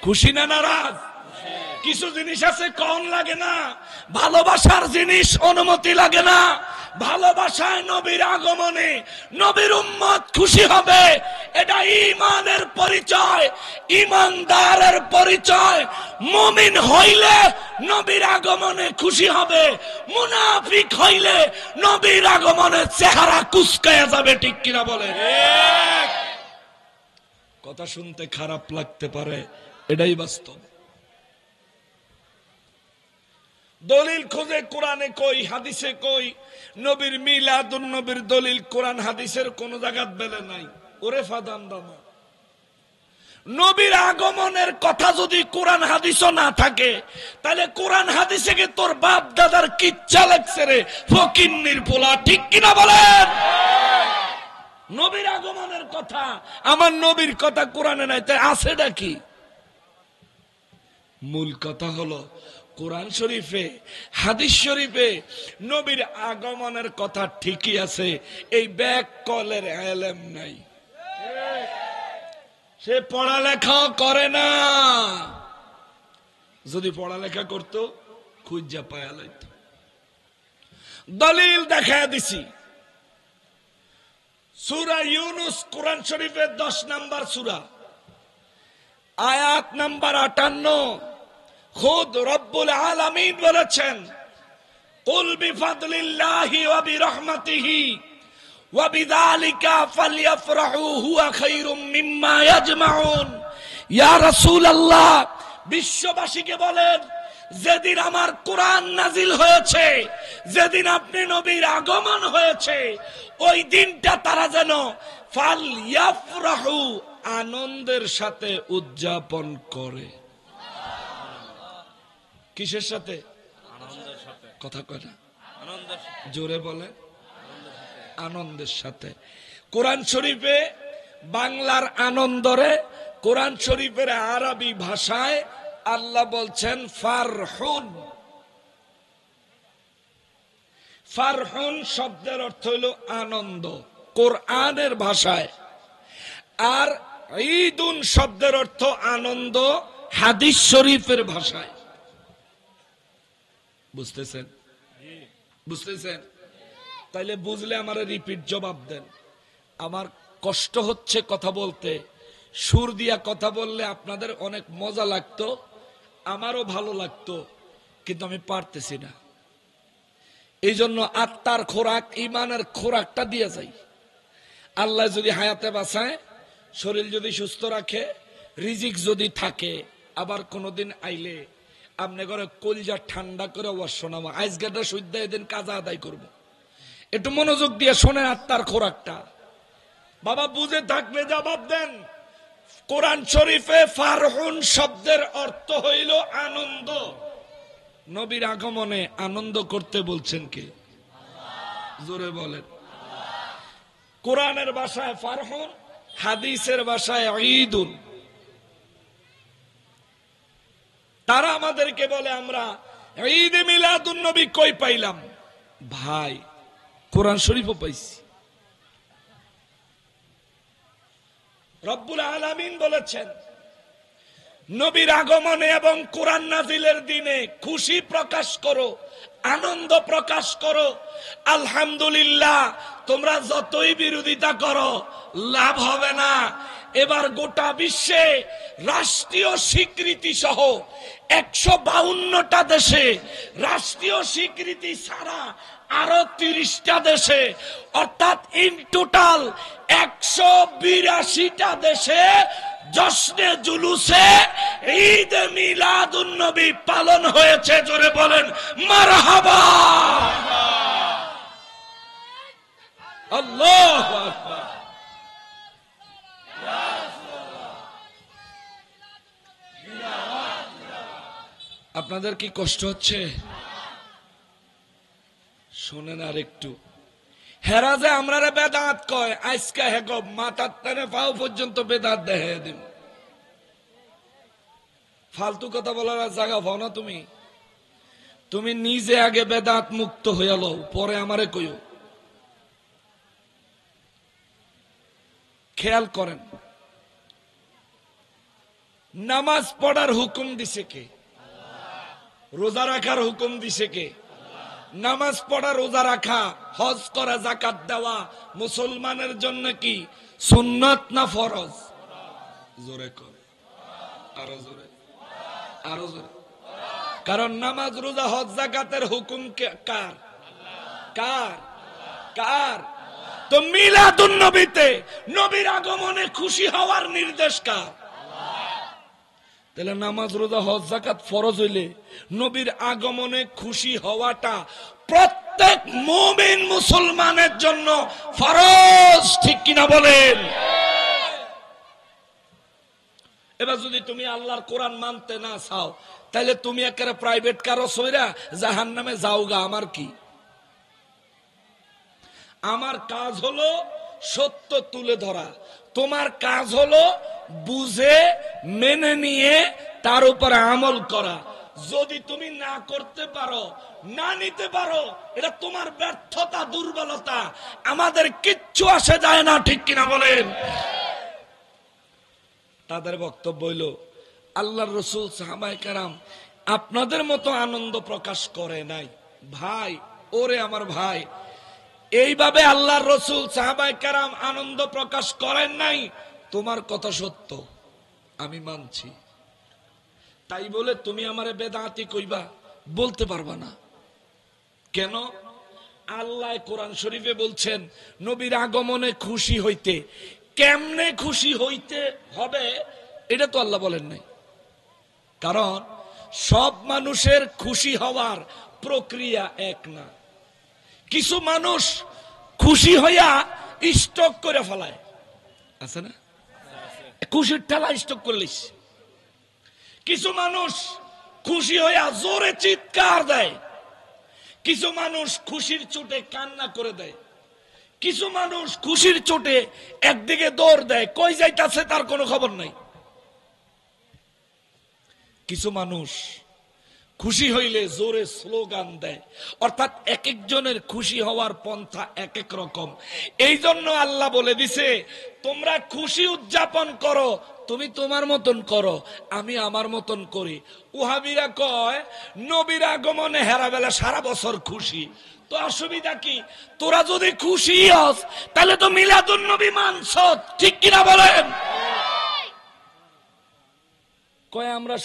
খুশি না নারাজ? কিছু জিনিস আছে কম লাগে না, ভালোবাসার জিনিস অনুমতি লাগে না। ভালোবাসায় নবীর আগমনে নবীর উম্মত খুশি হবে, এটা ঈমানের পরিচয়, ঈমানদারের পরিচয়। মুমিন হইলে নবীর আগমনে খুশি হবে, মুনাফিক হইলে নবীর আগমনে চেহারা কুঁচকায়া যাবে, ঠিক কিনা বলে? কথা শুনতে খারাপ লাগতে পারে, এটাই বাস্তব। দলিল খুঁজে কোরআনে কই, হাদিসে কই, নবীর মিলাদুন নবীর দলিল কোরআন হাদিসের কোন জায়গাত বেলে নাই। ওরে ফাদাম দামা, নবীর আগমনের কথা যদি কোরআন হাদিসও না থাকে, তাহলে কোরআন হাদিসে কে তোর বাপ দাদার কিচ্ছা লাগছে রে ফকিন্নির পোলা, ঠিক কিনা বলেন? নবীর আগমনের কথা, আমার নবীর কথা কোরআনে নাই, তাই আছেটা কি? মূল কথা হলো কোরআন শরীফে, হাদিস শরীফে নবীর আগমনের কথা ঠিকই আছে, এই ব্যাক কলের এলেম নাই, সে পড়ালেখাও করে না। যদি পড়ালেখা করতো খুঁজা পায়া লাইত। দলিল দেখায় দিছি, সূরা ইউনুস কোরআন শরীফের 10 নম্বর সূরা, আয়াত নাম্বার 58। খুদ রব্বুল আলামিন বলেছেন, কুল বিফাদলিল্লাহি ওয়া বিরহমাতিহি ওয়া বিযালিকা ফালইফরাহু হুয়া খায়রুম মিম্মা ইয়াজমাউন। ইয়া রাসূলুল্লাহ, বিশ্ববাসীকে বলেন, যেদিন আমার কোরআন নাজিল হয়েছে, যেদিন আপনি নবীর আগমন হয়েছে, ওই দিনটা তারা যেন ফালইফরাহু আনন্দের সাথে উদযাপন করে। কিসের সাথে? আনন্দের সাথে। কথা কয় না, আনন্দের সাথে। জোরে বলে, আনন্দের সাথে। কোরআন শরীফে বাংলার আনন্দরে, কোরআন শরীফের আরবি ভাষায় আল্লাহ বলছেন ফারহুন। ফারহুন শব্দের অর্থ হইল আনন্দ কোরআনের ভাষায়, আর ঈদুন শব্দের অর্থ আনন্দ হাদিস শরীফের ভাষায়। বুঝতেছেন? বুঝতেছেন? তাইলে বুঝলে আমারে রিপিট জবাব দেন। আমার কষ্ট হচ্ছে কথা বলতে, সুর দিয়া কথা বললে আপনাদের অনেক মজা লাগতো, আমারও ভালো লাগতো, কিন্তু আমি পারতেছি না। এই জন্য আত্মার খোরাক, ইমানের খোরাকটা দিয়ে যাই। আল্লাহ যদি হায়াতে বাঁচায়, শরীর যদি সুস্থ রাখে, রিজিক যদি থাকে, আবার কোনোদিন আইলে আপনি ঘরে কলজা ঠান্ডা করে ওয়াজ শোনাবো। আজকেটা সুদ্ধা এদিন কাজা আদায় করব। একটু মনোযোগ দিয়ে শোনেন আত্মার খোরাকটা। বাবা বুঝে থাকলে জবাব দেন। কোরআন শরীফে ফারহুন শব্দের অর্থ হইল আনন্দ। নবীর আগমনে আনন্দ করতে বলছেন কে? জোরে বলেন। কোরআনের ভাষায় ফারহুন, হাদিসের ভাষায় ঈদুন। তারা আমাদেরকে বলে আমরা ঈদে মিলাদুন নবী কই পাইলাম? ভাই, কোরআন শরীফও পাইছি। রব্বুল আলামিন বলেছেন, নবীর আগমনে এবং কোরআন নাজিলের দিনে খুশি প্রকাশ করো, আনন্দ প্রকাশ করো। আলহামদুলিল্লাহ, তোমরা যতই বিরোধিতা করো লাভ হবে না। এবার গোটা বিশ্বে রাষ্ট্রীয় স্বীকৃতি সহ 152টা দেশে, রাষ্ট্রীয় স্বীকৃতি ছাড়া আরো 30টা দেশে, অর্থাৎ ইন টোটাল 182টা দেশে জশ্নে জুলুসে ঈদ মিলাদুন নবী পালন হয়েছে। জোরে বলেন মারহাবা। আল্লাহু আকবার। আপনাদের কি কষ্ট হচ্ছে? শোনেন আর একটু। হেরা যে আমরা বেদাত কয়, আজকে হেগ মাথার টানে পাও পর্যন্ত বেদাত দেখাই দিব। ফালতু কথা বলার জায়গা পাও না তুমি। তুমি নিজে আগে বেদাত মুক্ত হইয়া লও, পরে আমারে কইও। খেয়াল করেন, নামাজ পড়ার হুকুম দিছে কে? রোজা রাখার হুকুম দিছে কে? নামাজ পড়া, রোজা রাখা, হজ করা, যাকাত দেওয়া মুসলমানের জন্য কি সুন্নাত না ফরজ? জোরে কর, আরো জোরে, আরো জোরে। কারণ নামাজ, রোজা, হজ, যাকাতের হুকুম কার? কার? কার? তো মিলাদুন নবীতে, নবীর আগমনে খুশি হওয়ার নির্দেশ কার? তাহলে নামাজ, রোজা, হজ, যাকাত ফরজ হইলে নবীর আগমনে খুশি হওয়াটা প্রত্যেক মুমিন মুসলমানের জন্য ফরজ। ঠিক কিনা বলেন? এবার যদি তুমি আল্লাহর কোরআন মানতে না চাও, তাহলে তুমি একেবারে প্রাইভেট কারো সইরা জাহান্নামে যাওগা। আমার কি? আমার কাজ হলো সত্য তুলে ধরা, তোমার কাজ হলো বুঝে মেনে নিয়ে তার উপর আমল করা। যদি তুমি না করতে পারো, না নিতে পারো, এটা তোমার ব্যর্থতা, দুর্বলতা। আমাদের কিচ্ছু আসে যায় না। ঠিক কিনা বলেন? তাদের বক্তব্য হইল আল্লাহর রাসূল, সাহাবায়ে কেরাম আপনাদের মতো আনন্দ প্রকাশ করে নাই। ভাই, ওরে আমার ভাই, এইভাবে আল্লাহর রাসূল সাহাবায়ে কেরাম আনন্দ প্রকাশ করেন নাই। তোমার কথা সত্য, আমি মানছি, তাই বলে তুমি আমারে বেদাতি কইবা, বলতে পারবা না। কেন? আল্লাহ কোরআন শরীফে বলছেন নবীর আগমনে খুশি হইতে। কেমনে খুশি হইতে হবে এটা তো আল্লাহ বলেন নাই। কারণ সব মানুষের খুশি হওয়ার প্রক্রিয়া এক না। কিছু মানুষ খুশি হইয়া স্টক করে ফেলায়, আছে না? খুশির ঠেলা স্টক করলিস। কিছু মানুষ খুশি হইয়া জোরে চিৎকার দেয়, কিছু মানুষ খুশির চোটে কান্না করে দেয়, কিছু মানুষ খুশির চোটে একদিকে দৌড় দেয়, কই যাইতাছে তার কোনো খবর নাই। কিছু মানুষ খুশি হইলে জোরে স্লোগান দেয়। অর্থাৎ এক একজনের খুশি হওয়ার পন্থা এক এক রকম। এই জন্য আল্লাহ বলে দিছে তোমরা খুশি উদযাপন করো, তুমি তোমার মতন করো, আমি আমার মতন করি। ওহাবিরা কয় নবীর আগমনে হেরাবেলা সারা বছর খুশি, তো অসুবিধা কি? তোরা যদি খুশি হস তাহলে তো মিলাদুন নবী মানছ, ঠিক কিনা বলেন? কয় আমরা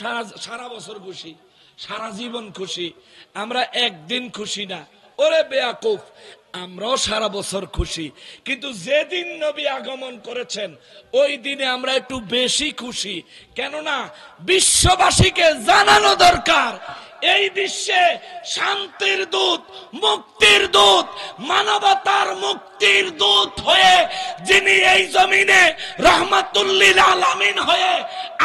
সারা বছর খুশি, সারা জীবন খুশি, আমরা একদিন খুশি না। ওরে বেয়াকুফ, আমরাও সারা বছর খুশি, কিন্তু যেদিন নবী আগমন করেছেন ওই দিনে আমরা একটু বেশি খুশি। কেননা বিশ্ববাসীকে জানানো দরকার এই বিশ্বে শান্তির দূত, মুক্তির দূত, মানবতার মুক্তির দূত হয়ে যিনি এই জমিনে রহমাতুল লিল আলামিন হয়ে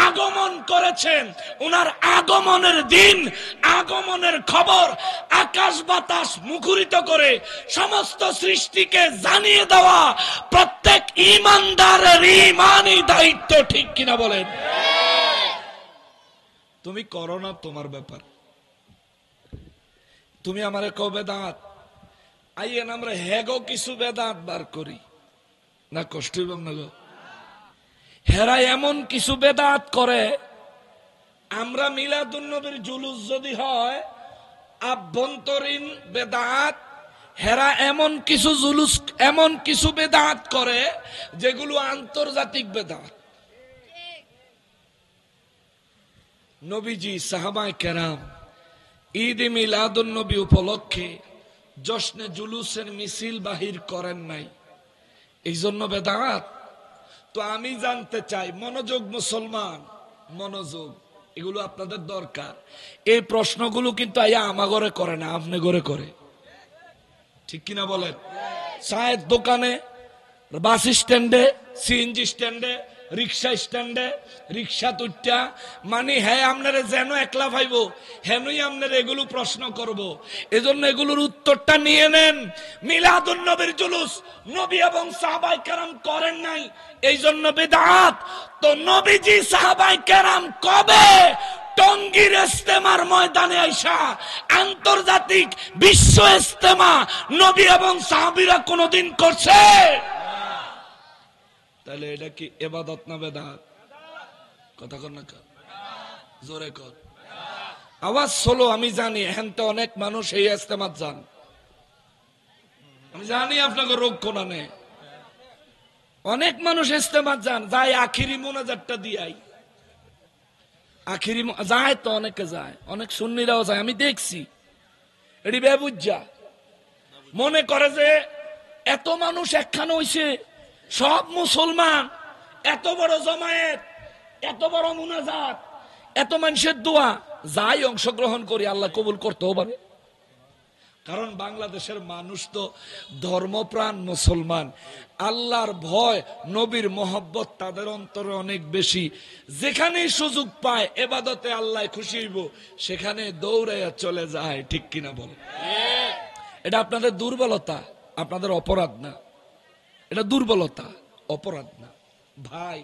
আগমন করেছেন, উনার আগমনের দিন, আগমনের খবর আকাশ বাতাস মুখরিত করে সমস্ত সৃষ্টিকে জানিয়ে দেওয়া প্রত্যেক ঈমানদারের ঈমানি দায়িত্ব, ঠিক কিনা বলেন? তুমি করো না, তোমার ব্যাপার। তুমি আমারে কও বেদাত, আইয়েন আমরা হেগো কিছু বেদাত বার করি না, কষ্ট হইব না গো। হেরা এমন কিছু বেদাত করে, আমরা মিলাদুন নবীর জুলুস যদি হয় আভ্যন্তরীণ বেদাত, হেরা এমন কিছু জুলুস, এমন কিছু বেদাত করে যেগুলো আন্তর্জাতিক বেদাত। নবীজি সাহাবায়ে কেরাম ঈদ মিলাদুন নবী উপলক্ষে জশ্নে জুলুসের মিছিল বাহির করেন নাই, এই জন্য বেদাত। তো আমি জানতে চাই, মনোযোগ মুসলমান, মনোযোগ, এগুলো আপনাদের দরকার। এই প্রশ্নগুলো কিন্তু আয়া আমা ঘরে করে না, আপনি ঘরে করে, ঠিক কিনা বলেন? চায়ের দোকানে, বাস স্ট্যান্ডে, সিএনজি স্ট্যান্ডে, রিক্সা স্ট্যান্ডে, রিক্সা তুইটা মানে হ্যাঁ আপনারা যেন একলা ভাইব, হেনই আপনারা এগুলো প্রশ্ন করব। এজন্য এগুলোর উত্তরটা নিয়ে নেন। মিলাদুন নবীর জুলুস নবী এবং সাহাবায়ে কেরাম করেন নাই, এই জন্য বেদাত। তো নবীজি সাহাবায়ে কেরাম কবে টঙ্গীর ইজতেমার ময়দানে আইসা আন্তর্জাতিক বিশ্ব ইজতেমা নবী এবং সাহাবীরা কোনদিন করছে? তাহলে এটা কি ইবাদত না বেদাত? কথা কর না, জোরে কর, আওয়াজ হলো। আমি জানি এখন তো অনেক মানুষ এই ইজতেমাত যান, আমি জানি আপনাকে রোগ কোনা নেই। অনেক মানুষ ইজতেমাত যান, যাই আখিরি মোনাজাতটা দিয়াই, আখিরি যায় তো, অনেকে যায়, অনেক সুন্নিরাও যায়, আমি দেখছি। এটি বেবুজ্জা মনে করে যে এত মানুষ একখানে হইছে, সব মুসলমান, এত বড় জমায়েত, এত বড় মুনাজাত, এত মানুষের দোয়া, যাই অংশগ্রহণ করি আল্লাহ কবুল করতেও পারে। কারণ বাংলাদেশের মানুষ তো ধর্মপ্রাণ মুসলমান, আল্লাহর ভয়, নবীর মহব্বত তাদের অন্তরে অনেক বেশি। যেখানেই সুযোগ পায় ইবাদতে আল্লাহ খুশি হইব, সেখানে দৌড়াইয়া চলে যায়, ঠিক কিনা বলে? এটা আপনাদের দুর্বলতা, আপনাদের অপরাধ না। এটা দুর্বলতা, অপরাধ না। ভাই,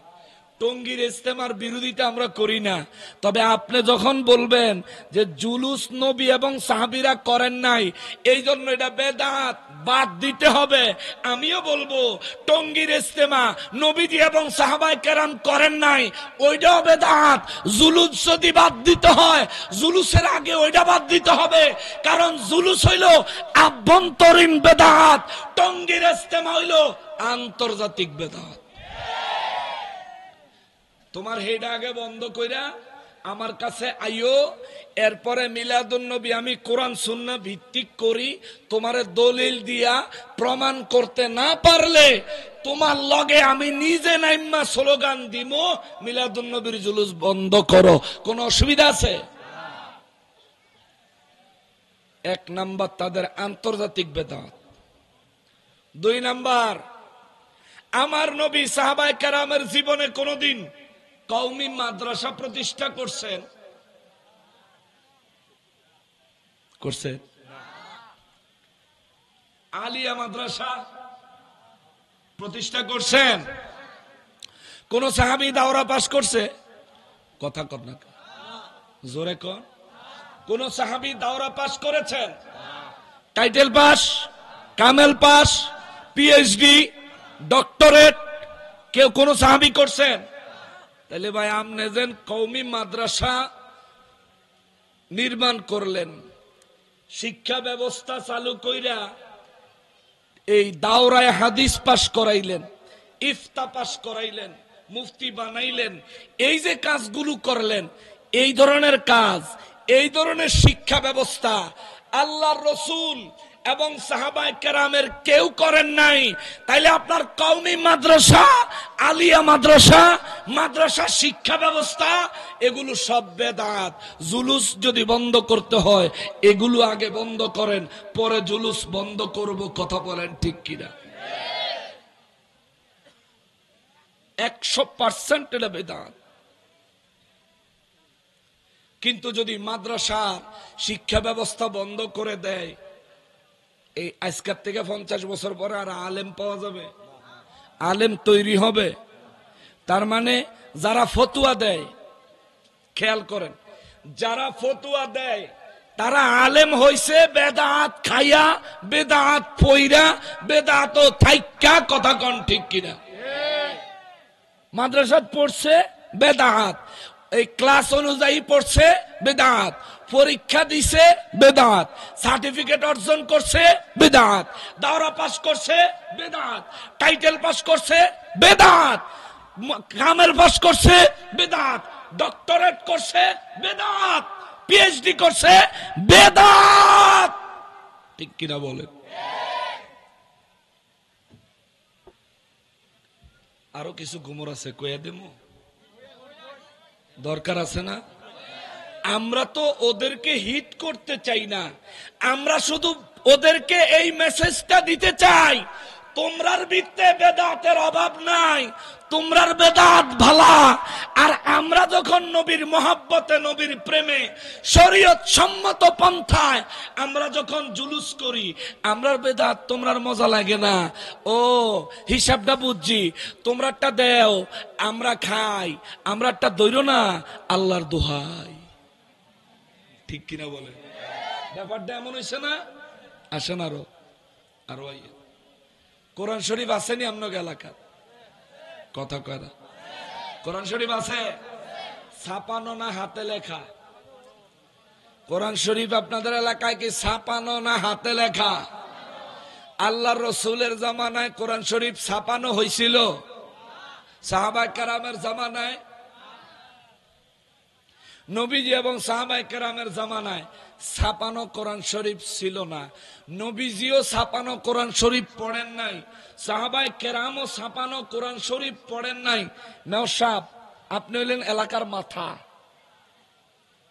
টঙ্গীর ইজতেমার বিরোধিতা আমরা করি না, তবে আপনি যখন বলবেন যে জুলুস নবী এবং সাহাবীরা করেন নাই, এই জন্য এটা বেদাত, বাদ দিতে হবে, আমিও বলবো টঙ্গীর ইজতেমা নবীজি এবং সাহাবায়ে কেরাম করেন নাই, ওইটাও বেদাত। জুলুস যদি বাদ দিতে হয়, জুলুসের আগে ওইটা বাদ দিতে হবে, কারণ জুলুস হইল আভ্যন্তরীণ বেদাত, টঙ্গীর ইজতেমা হইল আন্তর্জাতিক বেদাত। তোমার হেডা আগে বন্ধ কইরা আমার কাছে আইও, এরপরে মিলাদুন নবী আমি কোরআন সুন্নাহ ভিত্তিক করি, তোমারে দলিল দিয়া প্রমাণ করতে না পারলে তোমার লগে আমি নিজে নাইম্মা স্লোগান দিমু, মিলাদুন নবীর জুলুস বন্ধ করো। কোন অসুবিধা আছে? এক নাম্বার তাদের আন্তর্জাতিক বেদাত। দুই নাম্বার, আমার নবী সাহাবায়ে কেরামের জীবনে কোনদিন কওমি মাদ্রাসা প্রতিষ্ঠা করছেন? করছেন? আলিয়া মাদ্রাসা প্রতিষ্ঠা করছেন? কোন সাহাবী দাওরা পাস করছে? কথা কর না, জোরে কর। কোন সাহাবী দাওরা পাস করেছেন? টাইটেল পাস, কামেল পাস, পিএইচডি, ডক্টরেট কেউ কোন সাহাবী করছেন? তাহলে ভাই আপনি যেন কওমি মাদ্রাসা নির্মাণ করলেন, শিক্ষা ব্যবস্থা চালু কইরা এই দাওরায়ে হাদিস পাস করাইলেন, ইফতা পাস করাইলেন, মুফতি বানাইলেন, এই যে কাজগুলো করলেন, এই ধরনের কাজ, এই ধরনের শিক্ষা ব্যবস্থা আল্লাহর রাসূল এবং সাহাবায়ে কেরামের কেউ করেন নাই। তাইলে আপনার কওমি মাদ্রাসা, আলিয়া মাদ্রাসা, মাদ্রাসা শিক্ষা ব্যবস্থা এগুলো সব বেদাত। জুলুস যদি বন্ধ করতে হয় এগুলো আগে বন্ধ করেন, পরে জুলুস বন্ধ করব। কথা বলেন ঠিক কিনা? 100% এটা বেদাত। কিন্তু যদি মাদ্রাসা শিক্ষা ব্যবস্থা বন্ধ করে দেয়, এই আজকের থেকে 50 বছর পরে আর আলেম পাওয়া যাবে? আলেম তৈরি হবে? তার মানে যারা ফতুয়া দেয়, খেয়াল করেন, যারা ফতুয়া দেয় তারা আলেম হইছে বেদাত খাইয়া, বেদাত পইরা, বেদাত থাইক্কা। কথা কন ঠিক কিনা? মাদ্রাসাত পড়ছে বেদাত, এই ক্লাস অনুযায়ী পড়ছে বেদাত, পরীক্ষা দিছে বেদাত, সার্টিফিকেট অর্জন করছে বেদাত, দাওরা পাস করছে বেদাত, টাইটেল পাস করছে বেদাত, কামেল পাস করছে বেদাত, ডক্টরেট করছে বেদাত, পিএইচডি করছে বেদাত। ঠিক কিনা বলেন? আরো কিছু গুমর আছে, কইয়া দেবো, দরকার আছে না? আমরা তো ওদেরকে হিট করতে চাই না, আমরা শুধু ওদেরকে এই মেসেজটা দিতে চাই, তোমরার ভিতরে বেদাতের অভাব নাই, তোমরার বেদাত ভালা। আর আমরা যখন নবীর মহব্বতে, নবীর প্রেমে, শরীয়ত সম্মত পন্থায় আমরা যখন জুলুস করি, আমরার বেদাত তোমরার মজা লাগে না। ও হিসাবটা বুঝছি, তোমরারটা দেও, আমরা খাই, আমরারটা দইরো না, আল্লাহর দোহাই। ঠিক কিনা বলে? ব্যাপারটা এমন হয়েছে না? আসেন আরো আরো কোরআন শরীফ আসেনি আপনার এলাকার? কথা কয় না? কোরআন শরীফ আছে? ছাপানো না হাতে লেখা? কোরআন শরীফ আপনাদের এলাকায় কি ছাপানো না হাতে লেখা? আল্লাহর রাসূলের জামানায় কোরআন শরীফ ছাপানো হয়েছিল? সাহাবায়ে কেরামের জামানায়? নবীজি এবং সাহাবায়ে কেরামের জামানায় ছাপানো কোরআন শরীফ ছিল না। নবীজিও ছাপানো কোরআন শরীফ পড়েন নাই, সাহাবায়ে কেরামও ছাপানো কোরআন শরীফ পড়েন নাই। মেয়র সাহেব, আপনি হলেন এলাকার মাথা,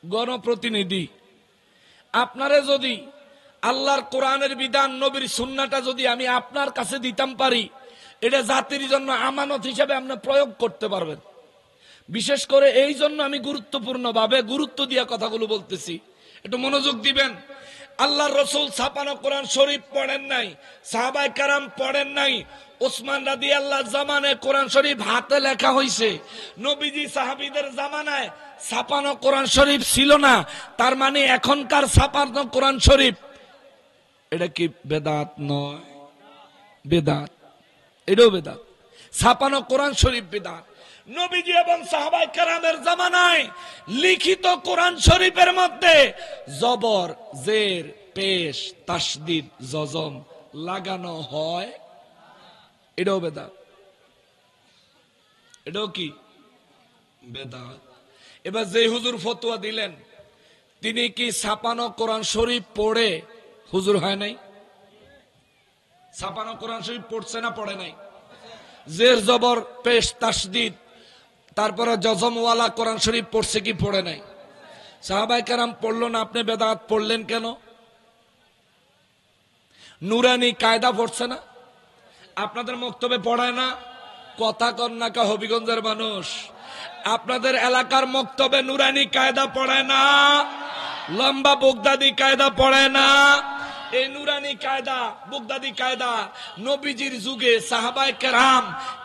গণপ্রতিনিধি। আপনারে যদি আল্লাহর কোরআনের বিধান, নবীর সুন্নাহটা যদি আমি আপনার কাছে দিতাম পারি, এটা জাতির জন্য আমানত হিসেবে আপনি প্রয়োগ করতে পারবেন। বিশেষ করে এই জন্য আমি গুরুত্বপূর্ণ ভাবে গুরুত্ব দিয়া কথাগুলো বলতেছি, একটু মনোযোগ দিবেন। আল্লাহর রাসূল ছাপানো কোরআন শরীফ পড়েন নাই, সাহাবায়ে কেরাম পড়েন নাই। ওসমান রাদিয়াল্লাহু জামানায় কোরআন শরীফ হাতে লেখা হয়েছে, নবীজি সাহাবীদের জামানায় ছাপানো কোরআন শরীফ ছিল না। তার মানে এখনকার ছাপানো কোরআন শরীফ এটা কি বেদাত নয়? বেদাত, এটাও বেদাত। ছাপানো কোরআন শরীফ বেদাত। নবীজি এবং সাহাবায়ে কেরামের জামানায় লিখিত কোরআন শরীফের মধ্যে জবর, জের, পেশ, তাসদীদ, জজম লাগানো হয়, এটাও বেদাত। এটাও কি বেদাত। এবার যে হুজুর ফতোয়া দিলেন, তিনি কি ছাপানো কোরআন শরীফ পড়ে হুজুর হয় নাই? ছাপানো কোরআন শরীফ পড়ছে না পড়ে নাই? জের, জবর, পেশ, তাসদীদ, তারপরে জজমওয়ালা কোরআন শরীফ পড়ছে কি পড়ে নাই? সাহাবায়ে কেরাম পড়লো না, আপনি বেদাত পড়লেন কেন? নুরানি কায়দা পড়ছে না? আপনাদের মক্তবে পড়ায় না? কথা কন না কা হবিগঞ্জের মানুষ? আপনাদের এলাকার মক্তবে নুরানি কায়দা পড়ায় না? লম্বা বুগদাদি কায়দা পড়ায় না? এই নুরানি কায়দা, বুগদাদি কায়দা নবীজির যুগে সাহাবায়ে কেরাম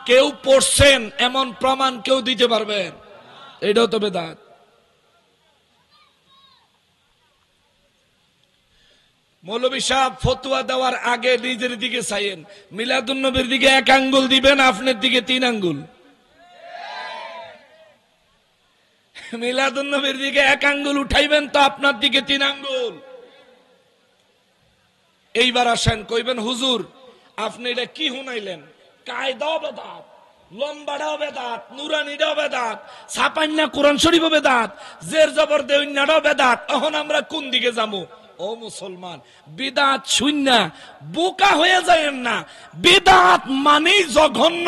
কেউ পড়ছেন এমন প্রমাণ কেউ দিতে পারবেন? এটাও তো বেদাত। মৌলভী সাহেব ফতোয়া দেওয়ার আগে নিজের দিকে চাইেন, মিলাদুন নবীর দিকে 1 আঙ্গুল দিবেন, আপনার দিকে 3 আঙ্গুল। মিলাদুন নবীর দিকে 1 আঙ্গুল উঠাইবেন তো আপনার দিকে 3 আঙ্গুল। এইবার আসেন, কইবেন হুজুর আপনি এটা কি শুনাইলেন? কায়দাও বেদাত, লম্বাটাও বেদাত, নুরানিটাও বেদাত, ছাপান্না কোরআন শরীফও বেদাত, জের জবর দেউন্নাটাও বেদাত। এখন আমরা কোন দিকে যাবো? ও মুসলমান, বিদাত শূন্য বোকা হয়ে যায়েন না। বেদাত মানেই জঘন্য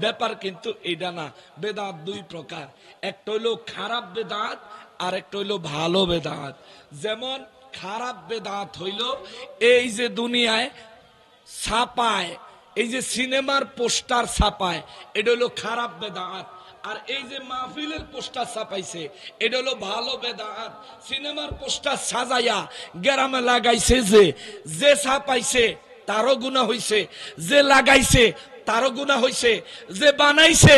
ব্যাপার, কিন্তু এটা না। বেদাত 2 প্রকার, একটা হইলো খারাপ বেদাত আর একটা হইলো ভালো বেদাত। যেমন খারাপ বেদাত হইল এই যে দুনিয়ায় ছাপায়, এই যে সিনেমার পোস্টার ছাপায়, এটা হলো খারাপ বেদাত। আর এই যে মাহফিলের পোস্টার ছাপাইছে, এটা হলো ভালো বেদাত। সিনেমার পোস্টার সাজাইয়া গ্রামে লাগাইছে, যে ছাপাইছে তারও গুনাহ হইছে, যে লাগাইছে তারও গুনাহ হইছে, যে বানাইছে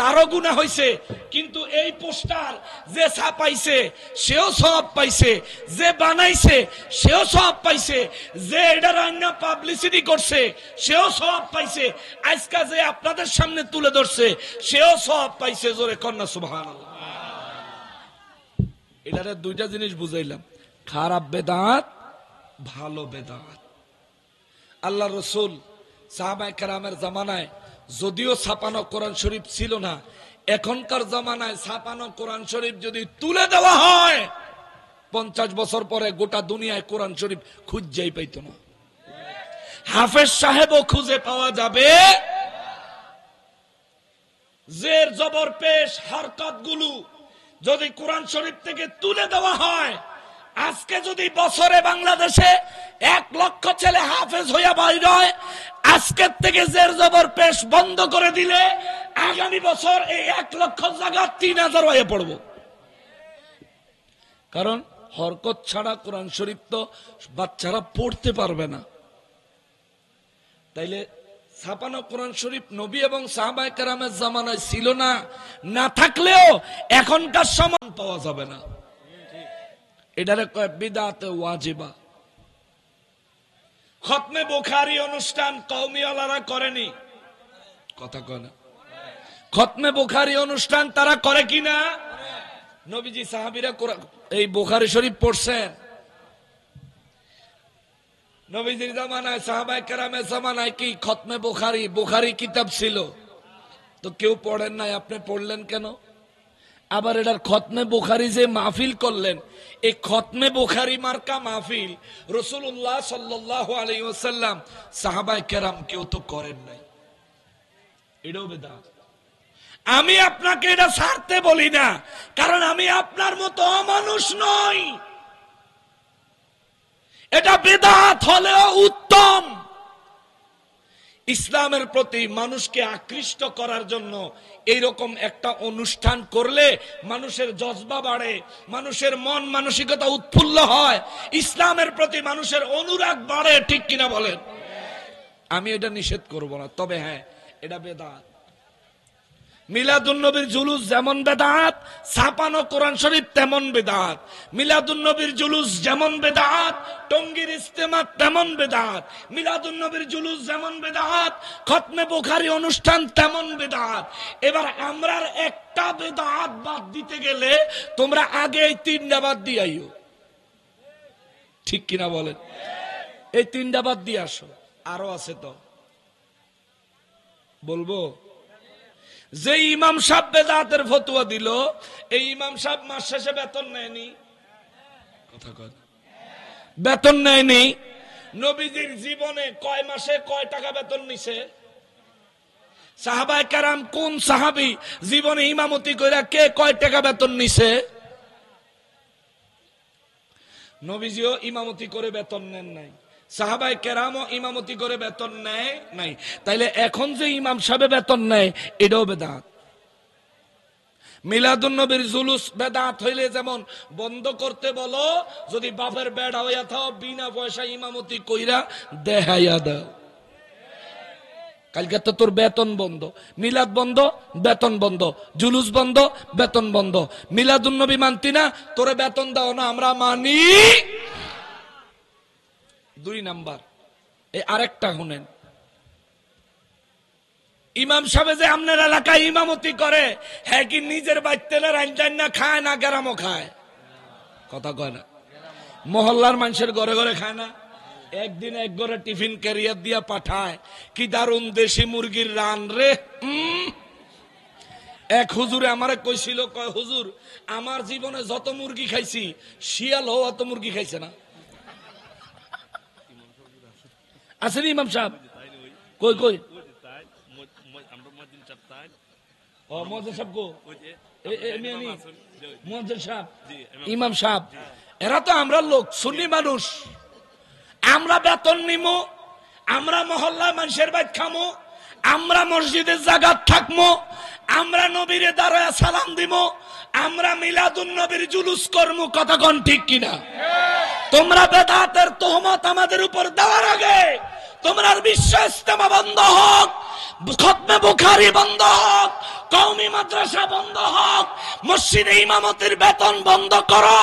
তারও গুনাহ হইছে। কিন্তু এই পোস্টার যে ছাপাইছে সেও সওয়াব পাইছে, যে বানাইছে সেও সওয়াব পাইছে, যে এটার অন্য পাবলিসিটি করছে সেও সওয়াব পাইছে, আজকে যে আপনাদের সামনে তুলে ধরছে সেও সওয়াব পাইছে। জোরে কন্যা সুবহানাল্লাহ। এটারে 2টা জিনিস বুঝাইলাম, খারাপ বেদাত, ভালো বেদাত। আল্লাহ রাসূল সাহাবায়ে কেরামের জামানায় যদিও ছাপানো কোরআন শরীফ ছিল না, এখনকার জামানায় ছাপানো কোরআন শরীফ যদি তুলে দেওয়া হয় 50 বছর পরে গোটা দুনিয়ায় কোরআন শরীফ খুঁজেই পাইতো না। হাফেজ সাহেবও খুঁজে পাওয়া যাবে। জের জবর পেশ হরকত গুলো যদি কোরআন শরীফ থেকে তুলে দেওয়া হয়, আজকে যদি বছরে বাংলাদেশে 1 লক্ষ ছেলে হাফেজ হইয়া বাইর হয়, আজকের থেকে জের জবর পেশ বন্ধ করে দিলে আগামী বছর এই 1 লক্ষ জায়গা 3000 হয়ে পড়ব। কারণ হরকত ছাড়া কোরআন শরীফ তো বাচ্চারা পড়তে পারবে না। তাইলে ছাপানো কোরআন শরীফ নবী এবং সাহাবায়ে কেরামের জামানায় ছিল না, না থাকলেও এখনকার সমান পাওয়া যাবে না। এটারে কয় বিদআতে ওয়াজিবা। খতমে বুখারী অনুষ্ঠান কওমিওয়ালারা করেনি, কথা কয় না? খতমে বুখারী অনুষ্ঠান তারা করে কিনা? নবীজি সাহাবীরা এই বুখারী শরীফ পড়ছেন? নবীজির জামানায় সাহাবায়ে কেরামের জামানায় কি খতমে বুখারী কিতাব ছিল? তো কেউ পড়েন নাই, আপনি পড়লেন কেন? আবার এটার খতমে বুখারী যে মাহফিল করলেন, এই খতমে বুখারী মার্কা মাহফিল রাসূলুল্লাহ সাল্লাল্লাহু আলাইহি ওয়াসাল্লাম সাহাবায়ে কেরাম কেউ তো করেন নাই। এটাও বেদাত। আমি আপনাকে এটা ছাড়তে বলি না, কারণ আমি আপনার মতো অমানুষ নই। এটা বেদাত হলেও উত্তম। ইসলামের প্রতি মানুষকে আকৃষ্ট করার জন্য এইরকম একটা অনুষ্ঠান করলে মানুষের জজবা বাড়ে, মানুষের মন মানসিকতা উৎফুল্ল হয়, ইসলামের প্রতি মানুষের অনুরাগ বাড়ে। ঠিক কিনা বলেন? আমি এটা নিষেধ করব না, তবে হ্যাঁ, এটা বেদাত। মিলাদুন্নবীর জুলুস যেমন বেদাত, ছাপানো কোরআন শরীফ তেমন বেদাত। মিলাদুন্নবীর জুলুস যেমন বেদাত, টঙ্গীর ইস্তেমা তেমন বেদাত। মিলাদুন্নবীর জুলুস যেমন বেদাত, খতমে বুখারী অনুষ্ঠান তেমন বেদাত। এবার আমরার একটা বেদাত বাদ দিতে গেলে তোমরা আগে এই তিনটা বাদ দিয়ে আইও। ঠিক কিনা বলেন? এই তিনটা বাদ দিয়ে আসো। আরো আছে তো বলবো। যে ইমাম সাহেব বেদাতের ফতোয়া দিল, এই ইমাম সাহেব মাস শেষে বেতন নেয়নি। কথা কয়, বেতন নেয়নি। নবীজির জীবনে কয় মাসে কয় টাকা বেতন নিছে? সাহাবায়ে কেরাম কোন সাহাবী জীবনে ইমামতি কইরা কে কয় টাকা বেতন নিছে? নবীজিও ইমামতি করে বেতন নেন নাই, সাহাবায়ে কেরামও ইমামতি করে বেতন নেয় নাই। তাইলে এখন যে ইমাম সাহেব বেতন নেয় এটাও বেদাত। মিলাদুন্নবীর জুলুস বেদাত হইলে যেমন বন্ধ করতে বলো, যদি বাপের বেড়া হইয়া থাও বিনা পয়সা ইমামতি কইরা দেখাইয়া দাও। কালকে তো তোর বেতন বন্ধ, মিলাদ বন্ধ, বেতন বন্ধ, জুলুস বন্ধ, বেতন বন্ধ। মিলাদুন্নবী মানতি না, তোরে বেতন দাও না, আমরা মানি। দুই নাম্বার, এই আরেকটা শুনেন, ইমাম সাহেব যে আপনার এলাকায় ইমামতি করে, হ্যাঁ কি নিজের বাইতেলে রান্না না খায় না গ্রামও খায়? কথা কয় না? মহল্লার মানুষের ঘরে ঘরে খায় না? একদিন এক ঘরে টিফিন ক্যারিয়ার দিয়া পাঠায়, কি দারুন দেশি মুরগির রান রে। এক হুজুরে আমারে কইছিল, কয় হুজুর আমার জীবনে যত মুরগি খাইছি শিয়াল হও অত মুরগি খাইছে না। আসেনি ইমাম সাহেব? কই কই ইমাম সাহেব, এরা তো আমরা লোক সুন্নি মানুষ, আমরা বেতন নিমো, আমরা মহল্লা মানুষের বাইত খামো, আমরা মসজিদের জায়গা থাকবো, আমরা নবীরে দাঁড়ায় সালাম দিব, আমরা মিলাদুন নবীর জুলুস করবো। কথা কোন ঠিক কিনা? তোমরা বেদাতের তহমত আমাদের উপর দেওয়ার আগে তোমরা বিশ্ব ইস্তেমা বন্ধ হোক, খতমে বুখারী বন্ধ হোক, কওমি মাদ্রাসা বন্ধ হোক, মসজিদে ইমামতির বেতন বন্ধ করো,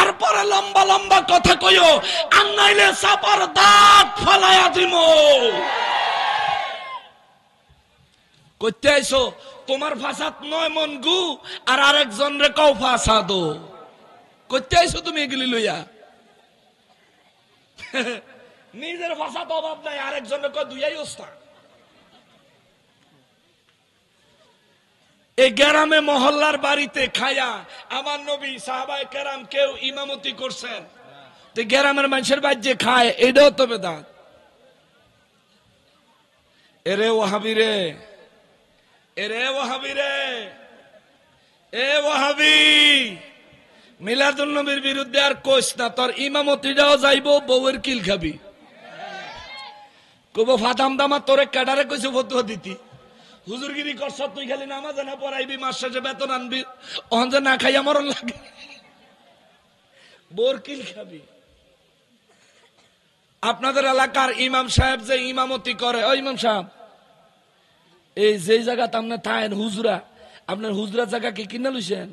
এরপরে লম্বা লম্বা কথা কইও, আর নাইলে চাপার দাঁত ফলাইয়া দিমু। কইতে আইছো তোমার ফাসাদ 9 মন গু, আর আরেকজন রে কও ফাসাদো। কইতে আইছো তুমি এগুলি লইয়া? নিজের ফাসাদ অভাব নাই, আরেকজন রে কয় দুইয়াই ওস্তাদ। এই গ্রামে মহল্লার বাড়িতে খায়া আমার নবী সাহাবায়ে কেরাম কেউ ইমামতি করছেন, তো গ্রামের মানুষের বাড়ি যে খায় এটাও তো বেদাত। এরে ওয়াহাবি রে, এরে ওয়াহাবি রে, এ ওয়াহাবি, মিলাদুন নবীর বিরুদ্ধে আর কইস না, তোর ইমামতিটাও যাইবো, বউয়ের কিল খাবি। কব ফাদাম দামা তোরে ক্যাডারে কইছে ফতুয়া দিতি, হুজুরগিরি করছ তুই, খালি নামাজে না পড়াইবি, মাস শেষে বেতন আনবি, অহন না খাইয়া মরণ লাগে, বোর কিল খাবি। আপনাদের এলাকার ইমাম সাহেব যে ইমামতি করে, ও ইমাম সাহেব, এই যে জায়গাতে আপনি থাকেন হুজরা, আপনার হুজরা জায়গা কি কিনে লইছেন?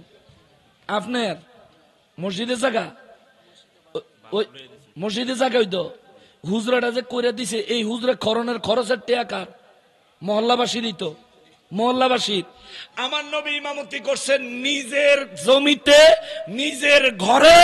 আপনার মসজিদের জায়গা, ওই মসজিদের জায়গা হইতো হুজরাটা যে করে দিছে, এই হুজরা খরনের খরচের টাকা মহল্লাবাসীরই তো, মহল্লাবাসীর। আমার নবী ইমামতি করছেন নিজের জমিতে, নিজের ঘরে,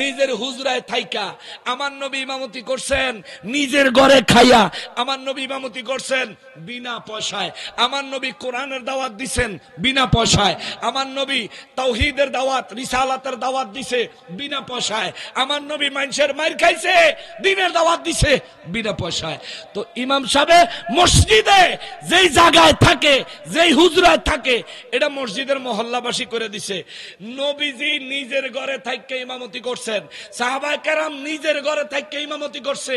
নিজের হুজরায় থাইকা। আমার নবী ইমামতি করছেন নিজের ঘরে খাইয়া। আমার নবী ইমামতি করছেন বিনা পয়সায়। আমার নবী কোরআনের দাওয়াত দিছেন বিনা পয়সায়। আমার নবী তাওহীদের দাওয়াত, রিসালাতের দাওয়াত দিছে বিনা পয়সায়। আমার নবী মানুষের মাইর খাইছে, দ্বীনের দাওয়াত দিছে বিনা পয়সায়। তো ইমাম সাহেব মসজিদে যেই জায়গায় থাকে, যেই হুজরায় থাকে, এটা মসজিদের মহল্লাবাসী করে দিছে। নবীজি নিজের ঘরে থাইকে ইমামতি করছেন, সাহাবায়ে কেরাম নিজের ঘরে থাইকে ইমামতি করছে।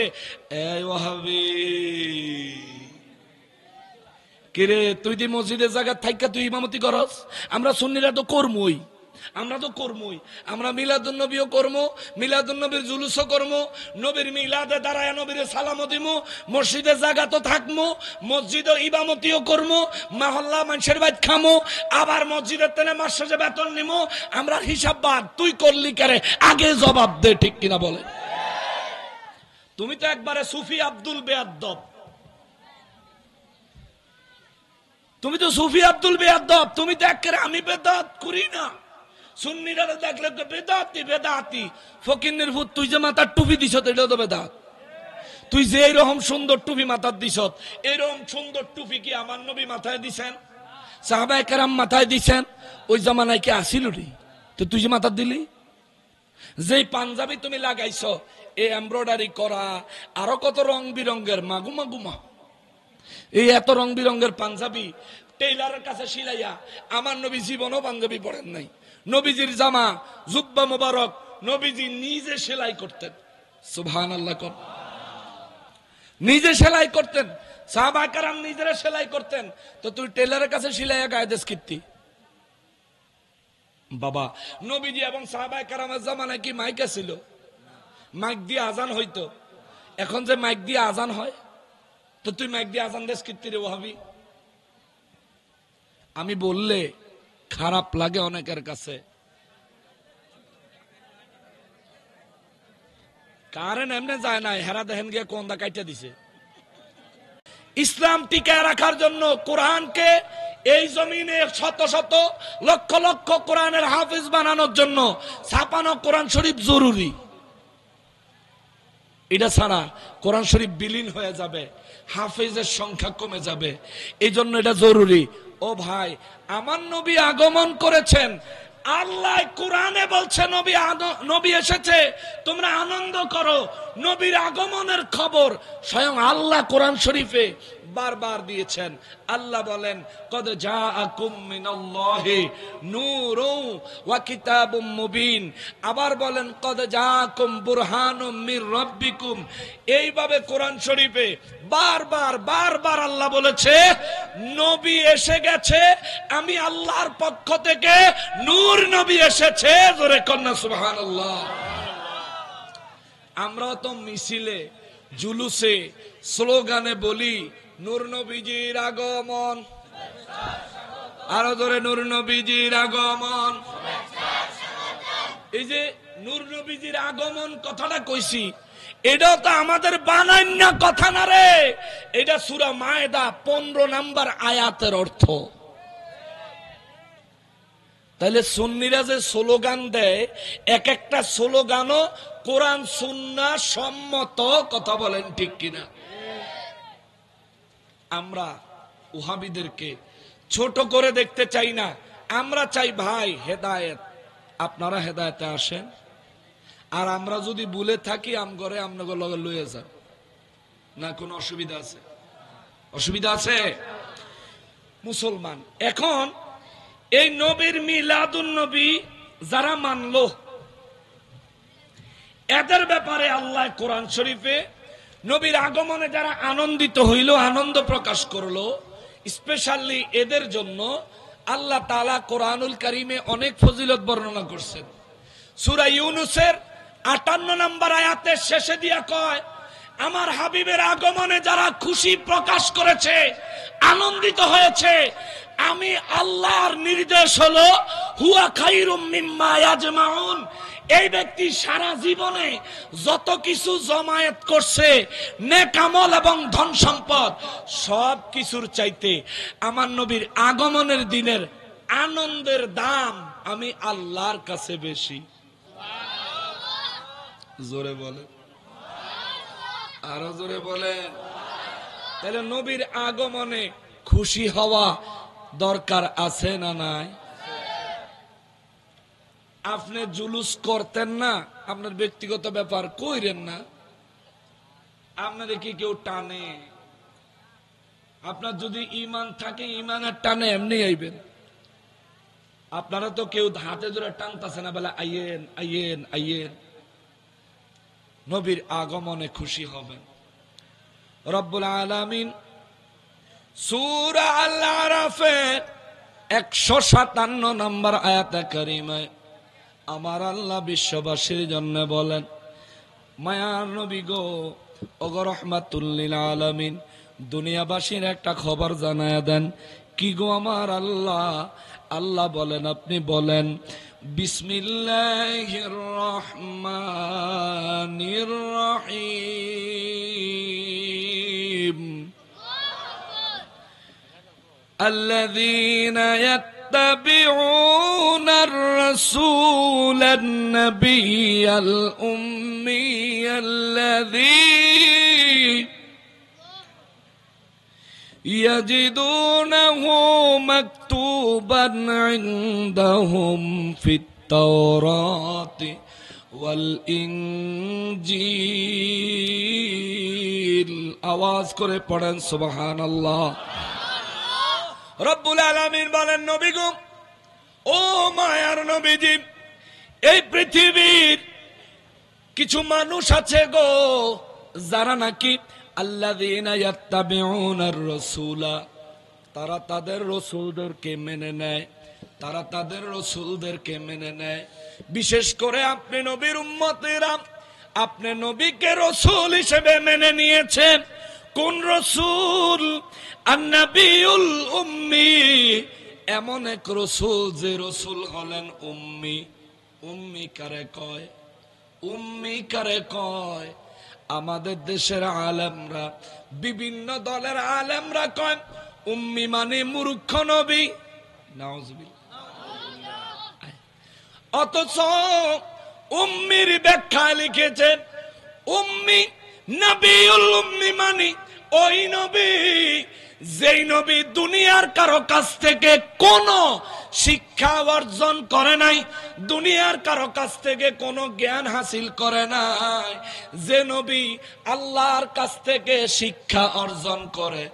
এই ওয়াহাবি, কিরে তুই দি মসজিদের জায়গা থাইকা তুই ইমামতি করস? আমরা সুন্নিরা তো করমই, আমরা মিলাদুন নবীও করবো, মিলাদুন নবীর জুলুসও করবো, নবীর মিলাদে দাঁড়ায় নবীর সালামও দিমু, মসজিদের জায়গা তো থাকবো, মসজিদও ইমামতিও করবো, মহল্লা মানুষের বাইত খামো, আবার মসজিদের তেনে মাসে যে বেতন নিমো। আমরা হিসাব বাদ, তুই করলি কারে আগে জবাব দে, ঠিক কিনা বলে? তুমি তো একবারে সুফি আব্দুল বেয়াদ্দব, তুমি তো সুফি আব্দুল বেয়াদ্দব, তুমি তো একেবারে আমি বেদাত করি না। সুন্নিরা দেখলে তো বেদাতি বেদাতি ফকিন্নের ভূত। তুই যে মাথার টুপি দিছ এটাও তো বেদাত। তুই যে এইরকম সুন্দর টুপি মাথার দিছ, এইরকম সুন্দর টুপি কি আমার নবী মাথায় দিছেন? সাহাবায়ে কেরাম মাথায় দিছেন? ওই জামানায় কি আসিল রে? তো তুই যে মাথার দিলি, যেই পাঞ্জাবি তুমি লাগাইছ, এই এমব্রয়ডারি করা, আরো কত রং বিরঙ্গের, মাগুমা গুমা, এই এত রং বিরঙ্গের পাঞ্জাবি টেইলারের কাছে সিলাইয়া, আমার নবী জীবনও পাঞ্জাবি পরেন নাই। নবীজির জামা জুব্বা মোবারক নবীজি নিজে সেলাই করতেন। সুবহানাল্লাহ, নিজে সেলাই করতেন, সাহাবায়ে কেরাম নিজেরা সেলাই করতেন। তো তুই টেইলারের কাছে সিলাইয়া গায়ে দেশ কীর্তি? বাবা, নবীজি এবং সাহাবায়ে কেরামের জামানায় কি মাইক ছিল? মাইক দিয়ে আজান হইতো। এখন যে মাইক দিয়ে আজান হয়, তো তুই মাইক দিয়ে আজান দেশ কীর্তি রে ওয়াহাবি? আমি বললে খারাপ লাগে অনেকের কাছে, কারণ এমনি যায় না, হেরা দেখেন গিয়ে কোনটা কাইটা দিছে। ইসলাম টিকায় রাখার জন্য কোরআনকে এই জমিনে শত শত লক্ষ লক্ষ কোরআনের হাফিজ বানানোর জন্য ছাপানো কোরআন শরীফ জরুরি। এটা ছাড়া কোরআন শরীফ বিলীন হয়ে যাবে, হাফিজের সংখ্যা কমে যাবে, এই জন্য এটা জরুরি। ও ভাই, আমার নবী আগমন করেছেন, আল্লাহ কোরআনে বলছে নবী এসেছে, তোমরা আনন্দ করো। নবীর আগমনের খবর স্বয়ং আল্লাহ কোরআন শরীফে বারবার দিয়েছেন। আল্লাহ বলেন, কদ জাআকুম মিনাল্লাহি নূরুন ওয়া কিতাবুম মুবিন। আবার বলেন, কদ জাআকুম বুরহানুম মির রাব্বিকুম। এইভাবে কোরআন শরীফে বারবার বারবার আল্লাহ বলেছে, নবী এসে গেছে, আমি আল্লাহর পক্ষ থেকে নূর নবী এসেছে। জোরে কন্না সুবহানাল্লাহ। আমরা তো মিছিলে, জুলুসে, স্লোগানে বলি নূর নবীজির আগমন, আরো ধরে নূর নবীজির আগমন। এই যে নূর নবীজির আগমন কথাটা কইছি, এটাও তো আমাদের বানান্য কথা না রে, এটা সূরা মায়েদা 15 নম্বর আয়াতের অর্থ। তাহলে সুন্নিরা যে স্লোগান দেয়, এক একটা স্লোগানও কোরআন সুন্নাহ সম্মত, কথা বলেন ঠিক কিনা? আমরা ওহাবিদেরকে ছোট করে দেখতে চাই না, আমরা চাই ভাই হেদায়েত, আপনারা হেদায়েতে আসেন। আর আমরা যদি ভুলে থাকি, আমগরে আপনাকে লগে লইয়া যান না, কোন অসুবিধা আছে? অসুবিধা আছে? মুসলমান এখন এই নবীর মিলাদুন নবী যারা মানলো, এদের ব্যাপারে আল্লাহ কোরআন শরীফে নবীর আগমনে যারা আনন্দিত হইল, আনন্দ প্রকাশ করলো, স্পেশালি এদের জন্য আল্লাহ তাআলা কোরআনুল কারীমে অনেক ফজিলত বর্ণনা করছেন। সূরা ইউনূসের 58 নম্বর আয়াতের শেষে দিয়া কয়, আমার হাবিবের আগমনে যারা খুশি প্রকাশ করেছে, আনন্দিত হয়েছে, আমি আল্লাহর নির্দেশ হলো হুয়া খায়রুম মিম্মা ইয়াজমাউন। এই ব্যক্তি সারা জীবনে যত কিছু জমায়েত করছে, নেক আমল এবং ধন সম্পদ, সব কিছুর চাইতে আমার নবীর আগমনের দিনের আনন্দের দাম আমি আল্লাহর কাছে বেশি। জোরে বলে, আরো জোরে বলে। তাহলে নবীর আগমনে খুশি হওয়া দরকার আছে না নাই? আপনি জুলুস করতেন না, আপনার ব্যক্তিগত ব্যাপার, কইরেন না। আপনাদের কি কেউ টানে? আপনার যদি ঈমান থাকে, ঈমানের টানে এমনি আইবেন। আপনারা তো কেউ হাতে ধরে টানতেছে না, বলে আইয়েন আইয়েন আইয়েন। নবীর আগমনে খুশি হবেন। রব্বুল আলামিন সূরা আল আরাফের 157 নম্বর আয়াতে কারিমায় আমার আল্লাহ বিশ্ববাসীর জন্য বলেন, মায়ার নবী গো, ওগো রহমাতুল লিল আলামিন, দুনিয়াবাসীর একটা খবর জানায়া দেন। কি গো আমার আল্লাহ? আল্লাহ বলেন, আপনি বলেন, বিসমিল্লাহির রহমানির রহিম, الذين يتبعون الرسول النبي الأمي الذي يجدونه مكتوبا عندهم في التوراة والإنجيل। আওয়াজ করে পড়েন সুবহানাল্লাহ। রব্বুল আলামিন বলেন, নবী গো, ও মায়ার নবীজি, এই পৃথিবীর কিছু মানুষ আছে গো, যারা নাকি আল্লাযীনা ইয়াত্তাবিউনার রাসূলা, তারা তাদের রাসূলদেরকে মেনে নেয়, তারা তাদের রাসূলদেরকে মেনে নেয়। বিশেষ করে আপনি নবীর উম্মতেরা, আপনি নবীকে রাসূল হিসেবে মেনে নিয়েছেন। কোন রাসূল? আন-নাবিয়ুল উম্মি, এমন এক রাসূল যে রাসূল হলেন উম্মি। উম্মি কারে কয়? উম্মি কারে কয়? আমাদের দেশের আলেমরা, বিভিন্ন দলের আলেমরা কয় উম্মি মানে মূর্খ নবী। নাউজুবিল্লাহ। অথচ উম্মির ব্যাখ্যা লিখেছেন, উম্মি নবিউল উম্মি মানে ওই নবী যেই নবী দুনিয়ার কারো কাছ থেকে কোনো শিক্ষা অর্জন করে নাই, দুনিয়ার কারো কাছ থেকে কোনো জ্ঞান হাসিল করে নাই। যে নবী আল্লাহর কাছ থেকে শিক্ষা অর্জন করে,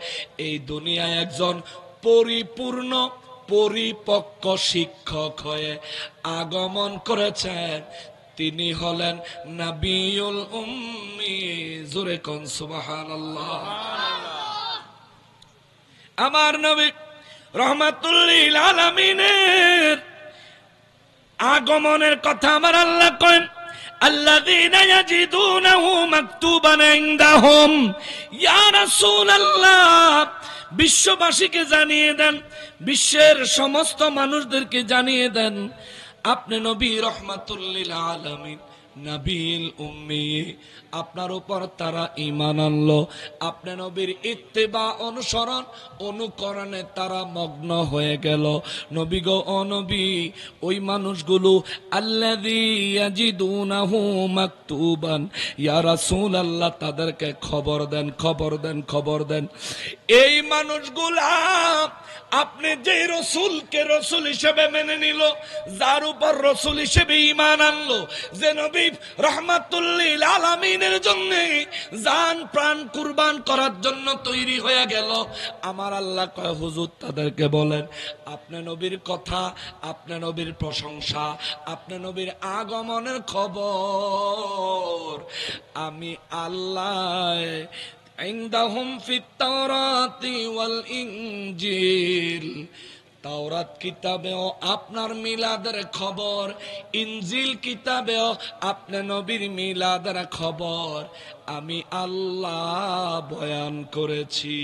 এই দুনিয়ায় একজন পরিপূর্ণ পরিপক্ক শিক্ষক হয়ে আগমন করেছেন, তিনি হলেন নবিউল উম্মি। জোরে কোন সুবহানাল্লাহ। আমার নবী রহমাতুল লিল আলামিনের আগমনের কথা আমার আল্লাহ করেন, আল্লাযীনা ইয়াজিদুনাহু মাকতুবান ইনদাহুম। ইয়া রাসূলুল্লাহ, বিশ্ববাসীকে জানিয়ে দেন, বিশ্বের সমস্ত মানুষদেরকে জানিয়ে দেন, আপনি নবী রহমাতুল লিল আলামিন, নবীল উম্মি, আপনার উপর তারা ঈমান আনলো। আপনি নবীর ইত্তেবা, অনুসরণ অনুকরণে তারা মগ্ন হয়ে গেল। নবী গো, ও নবী, ওই মানুষগুলো আল্লাযী ইয়াজিদুনাহু মাকতুবান, ইয়া রাসূলুল্লাহ, তাদেরকে খবর দেন, খবর দেন, খবর দেন। এই মানুষগুলা আপনি যে রসুলকে রসুল হিসেবে মেনে নিল, যার উপর রসুল হিসেবে ঈমান আনলো, যে নবী রাহমাতুল লিল আলামিনের জন্য জান প্রাণ কুরবান করার জন্য তৈরি হয়ে গেল, আমার আল্লাহ কয়, হুজুর তাদেরকে বলেন, আপনি নবীর কথা, আপনি নবীর প্রশংসা, আপনি নবীর আগমনের খবর আমি আল্লাহ ইনদাহুম ফিত তাওরাতি ওয়াল ইনজিল, তাওরাত কিতাবেও আপনার মিলাদের খবর, ইনজিল কিতাবেও আপনি নবীর মিলাদের খবর আমি আল্লাহ বয়ান করেছি।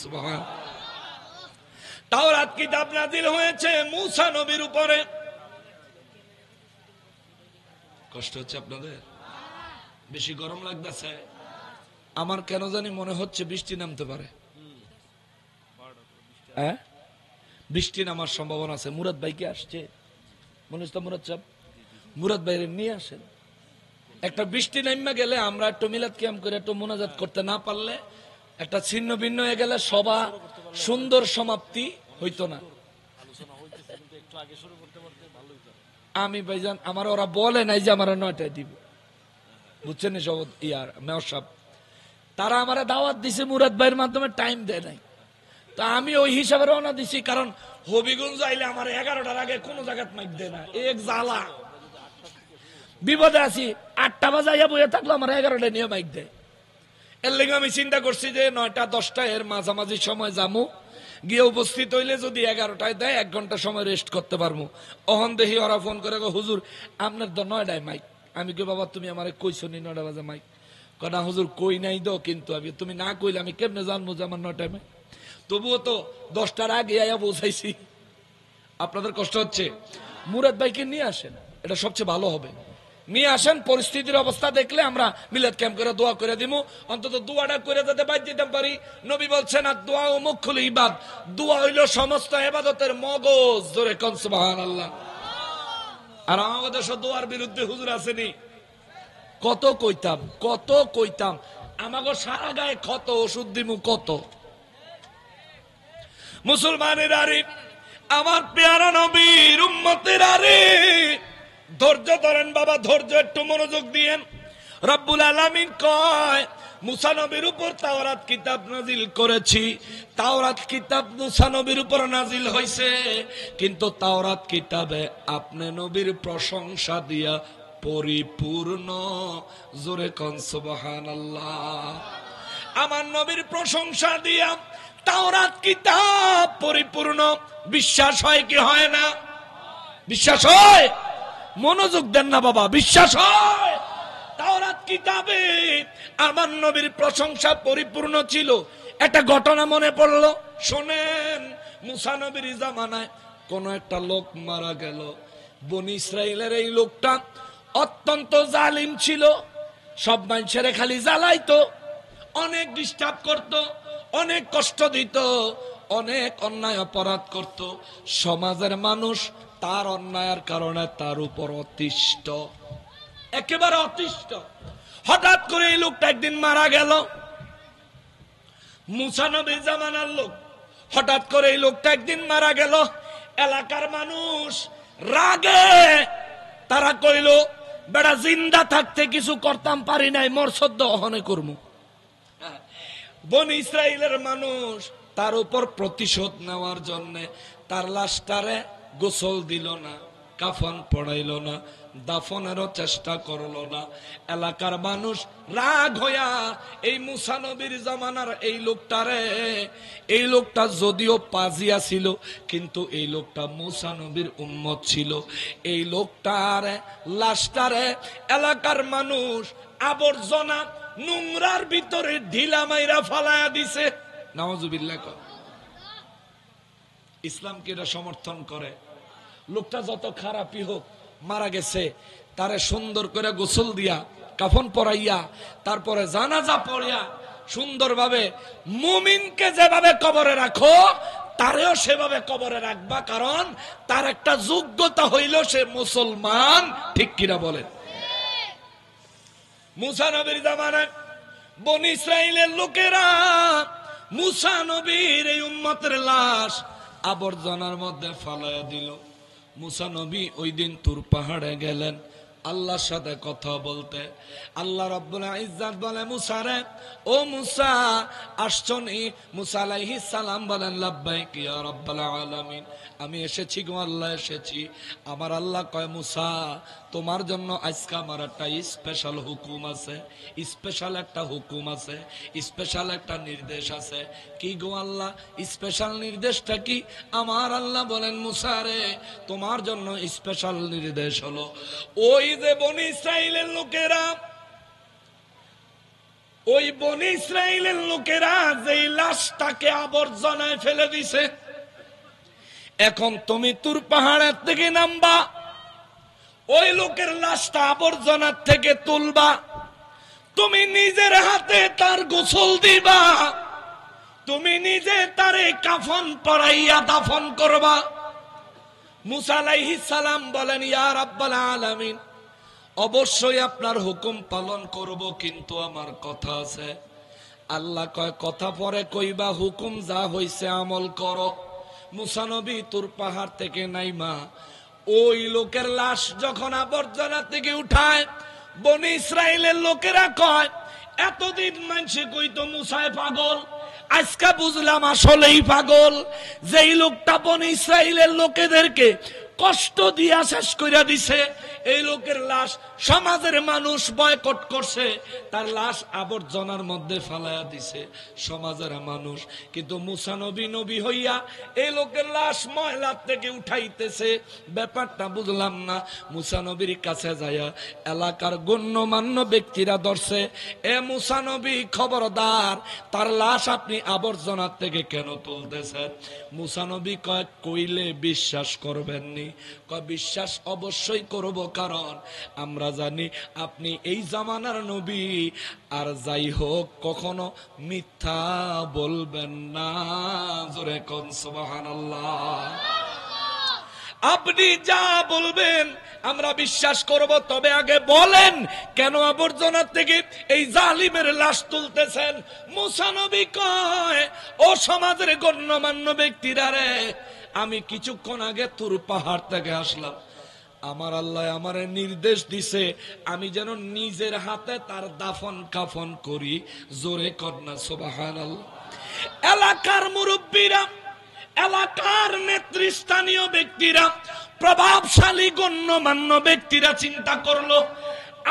সুবহান। তাওরাত কিতাব নাজিল হয়েছে মূসা নবীর উপরে। কষ্ট হচ্ছে আপনাদের? বেশি গরম লাগতেছে? আমার কেন জানি মনে হচ্ছে বৃষ্টি নামতে পারে। হ্যাঁ, বৃষ্টি নামার সম্ভাবনা আছে। মুরাদ ভাই কি আসছে? মনে হচ্ছে মুরাদ সাহেব, মুরাদ ভাইরে নিয়ে আসেন। একটা বৃষ্টি নামা গেলে আমরা একটু মিলাদ কিয়াম করে একটু মোনাজাত করতে না পারলে, একটা ছিন্ন ভিন্ন হয়ে গেলে সভা সুন্দর সমাপ্তি হইতো না। আমি ভাইজান, আমার ওরা বলে নাই যে আমার 9টায় দিব, বুঝছেন? সব ইয়ার মেয়র সাহেব তারা আমার দাওয়াত দিছে, মুরাদ ভাইয়ের মাধ্যমে টাইম দেয় নাই। তা আমি ওই হিসাবে রওনা দিছি, কারণ হবিগঞ্জ আইলে আমার 11টার আগে কোনো জায়গায় মাইক দেয় না। এক জ্বালা, বিপদে আছি। 8টা বাজাইয়া বইয়ে থাকলো, আমার 11টায় নিয়ে মাইক দেয়। এর লেগে আমি চিন্তা করছি যে 9টা-10টা এর মাঝামাঝি সময় যামু, গিয়ে উপস্থিত হইলে যদি 11টায় দেয় 1 ঘন্টা সময় রেস্ট করতে পারবো। অহন দেখি ওরা ফোন করে, হুজুর আপনার তো 9টায় মাইক। আমি কি বাবা তুমি আমারে কইছো নি 9টা বাজে মাইক? না হুজুর কই নাই দো, কিন্তু আমি তুমি না কইলে আমি কেমনে জানবো যে আমার 9টায় মাইক? তবুও তো 10টার আগে আয়া পৌঁছাইছি। আপনাদের কষ্ট হচ্ছে, মুরাদ ভাইকে নিয়ে আসেন, এটা সবচেয়ে ভালো হবে। নিয়ে আসেন, পরিস্থিতির অবস্থা দেখলে আমরা মিলাদ ক্যাম্প করে দোয়া করে দিব, অন্তত দোয়াটা করে যাতে বাইর দিতে পারি। নবী বলছেন আর দোয়া ও মুখুল ইবাদ, দোয়া হইল সমস্ত ইবাদতের মগজ। জোরে কোন সুবহানাল্লাহ। আর আমাদের দেশে দোয়ার বিরুদ্ধে হুজুর আসেনি, কত কইতাম আমাকে সারা গায়ে ক্ষত ওষুধ দিমু কত। মুসলমানের আরে, আমার পেয়ারা নবীর উম্মতের আরে, ধৈর্য ধরেন বাবা, ধৈর্য একটু মনোযোগ দিয়েন। রব্বুল আলামিন কয় মুসা নবীর উপর তাওরাত কিতাব নাজিল করেছি। তাওরাত কিতাব মুসা নবীর উপর নাজিল হইছে, কিন্তু তাওরাত কিতাবে আপনি নবীর প্রশংসা দিয়া পরিপূর্ণ। জোরে কোন সুবহানাল্লাহ। আমার নবীর প্রশংসা দিয়া তাওরাত কিতাব পরিপূর্ণ। বিশ্বাস হয় কি হয় না? বিশ্বাস হয়? মনোযোগ দেন না বাবা, বিশ্বাস হয়। তাওরাত কিতাবে আমার নবীর প্রশংসা পরিপূর্ণ ছিল। একটা ঘটনা মনে পড়লো, শোনেন। মুসা নবীর জামানায় কোন একটা লোক মারা গেল। বনি ইসরাইলের এই লোকটা অত্যন্ত জালিম ছিল, সব মানুষের খালি জ্বালাইতো, অনেক ডিস্টার্ব করত, অনেক কষ্ট দিত, অনেক অন্যায় অপরাধ করত। সমাজের মানুষ তার অন্যায়ের কারণে তার উপর অতিষ্ঠ, একেবারে অতিষ্ঠ। হঠাৎ করে এই লোকটা একদিন মারা গেল। মুসা নবীর জামানার লোক, হঠাৎ করে এই লোকটা একদিন মারা গেল। এলাকার মানুষ রাগে তারা কইল, বেটা জিন্দা থাকতে কিছু করতাম পারি নাই, মরসদ্দ অহনে করমু। বনি ইসরাইলের মানুষ তার উপর প্রতিশোধ নেওয়ার জন্য তার লাশটারে গোসল দিল না, কাফন পড়াইল না, দাফনেরও চেষ্টা করলো না। এলাকার মানুষ রাগ হইয়া এই মুসা নবীর জামানার এই লোকটা যদিও পাজিয়া ছিল, কিন্তু এই লোকটা মুসা নবীর উম্মত ছিল। এই লোকটার লাশটারে এলাকার মানুষ আবর্জনা নোংরার ভিতরে ঢিলা মাইরা ফালায়া দিছে। নাউজুবিল্লাহ। ইসলাম কি এটা সমর্থন করে? লোকটা যত খারাপই হোক, মারা গেছে, তারে সুন্দর করে গোসল দিয়া কাফন পরাইয়া তারপরে জানাজা পড়িয়া সুন্দরভাবে, মুমিনকে যেভাবে কবরে রাখো তারেও সেভাবে কবরে রাখবা, কারণ তার একটা যোগ্যতা হইল সে মুসলমান। ঠিক কিনা বলেন? মুসা নবীর জামানায় বনি ইসরাইলের লোকেরা মুসা নবীর এই উম্মতের লাশ আবর্জনার মধ্যে ফালাইয়া দিল। মুসা নবী ওই দিন তুর পাহাড়ে গেলেন আল্লাহর সাথে কথা বলতে। আল্লাহ রাব্বুল ইজ্জত বলে, মুসা রে, ও মুসা আসছনি? মুসা আলাইহিস সালাম বলেন, লাব্বাইক ইয়া রাব্বাল আলামিন, আমি এসেছি গো আল্লাহ, এসেছি। আমার আল্লাহ কয়, মুসা তোমার জন্য আজকে আমার একটা স্পেশাল হুকুম আছে, স্পেশাল একটা হুকুম আছে, স্পেশাল একটা নির্দেশ আছে। কি গো আল্লাহ, স্পেশাল নির্দেশটা কি? আমার আল্লাহ বলেন, মুসা রে, তোমার জন্য স্পেশাল নির্দেশ হলো, ওই যে বনি ইসরাইলের লোকেরা, ওই বনি ইসরাইলের লোকেরা যেই লাশটাকে আবর্জনায় ফেলে দিছে, এখন তুমি তুর পাহাড়ের থেকে নামবা, ওই লোকের লাশটা আবর্জনার থেকে তুলবা, তুমি নিজের হাতে তার গোসল দিবা, তুমি নিজে তারে কাফন পরাইয়া দাফন করবা। মুসা আলাইহিস সালাম বলেন, ইয়া রাব্বাল আলামিন, অবশ্যই আপনার হুকুম পালন করব, কিন্তু আমার কথা আছে। আল্লাহ কয়, কথা পরে কইবা, হুকুম যা হইছে আমল করো। মুসা নবী তুর পাহাড় থেকে নাইমা ওই লোকের লাশ যখন আবর্জনা থেকে উঠায়, বনি ইসরাইলের লোকেরা কয়, এতদিন মানুষে কইতো মুসায় পাগল, আজকে বুঝলাম আসলেই পাগল। যেই লোকটা বনি ইসরাইলের লোকেদেরকে কষ্ট দিয়া শেষ কইরা দিছে। এই লোকের লাশ সমাজের মানুষ বয়কট করছে, তার লাশ আবর্জনার মধ্যে ফালাইয়া দিছে সমাজের মানুষ। কিন্তু মুসা নবী নবী হইয়া এই লোকের লাশ ময়লার থেকে উঠাইতেছে। ব্যাপারটা বুঝলাম না। মুসা নবীর কাছে যাইয়া এলাকার গণ্যমান্য ব্যক্তিরা ধরছে, এ মুসা নবী খবরদার, তার লাশ আপনি আবর্জনার থেকে কেন তুলতেছেন? মুসা নবী কইলে বিশ্বাস করবেননি। বিশ্বাস অবশ্যই করব, কারণ আমরা জানি আপনি এই জামানার নবী, আর যাই হোক কখনো মিথ্যা বলবেন না। জোরে কোন সুবহানাল্লাহ। আপনি যা বলবেন আমরা বিশ্বাস করব, তবে আগে বলেন কেন আবর্জনার থেকে এই জালিমের লাশ তুলতেছেন? মুসা নবী কয়, ও সমাজের গণ্যমান্য ব্যক্তিরা রে, আমি কিছুক্ষণ আগে তুর পাহাড় থেকে আসলাম। আমার আল্লাহ আমারে নির্দেশ দিছে আমি যেন নিজের হাতে তার দাফন কাফন করি। জোরে কন্যা সুবহানাল্লাহ। এলাকার মুরব্বীরা, এলাকার নেতৃস্থানীয় ব্যক্তিরা, প্রভাবশালী গণ্যমান্য ব্যক্তিরা চিন্তা করলো,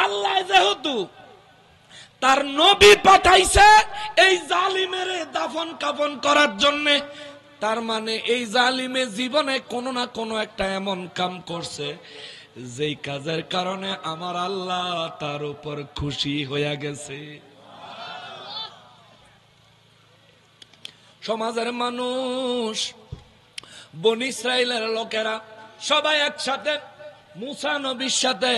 আল্লাহ যেহেতু তার নবী পাঠাইছে এই জালিমের দাফন কাফন করার জন্য, তার মানে এই জালিমে জীবনে কোনো না কোনো একটা এমন কাম করছে যেই কাজের কারণে আমার আল্লাহ তার উপর খুশি হয়ে গেছে। সমাজের মানুষ, বনী ইসরাইলের লোকেরা সবাই একসাথে মুসা নবীর সাথে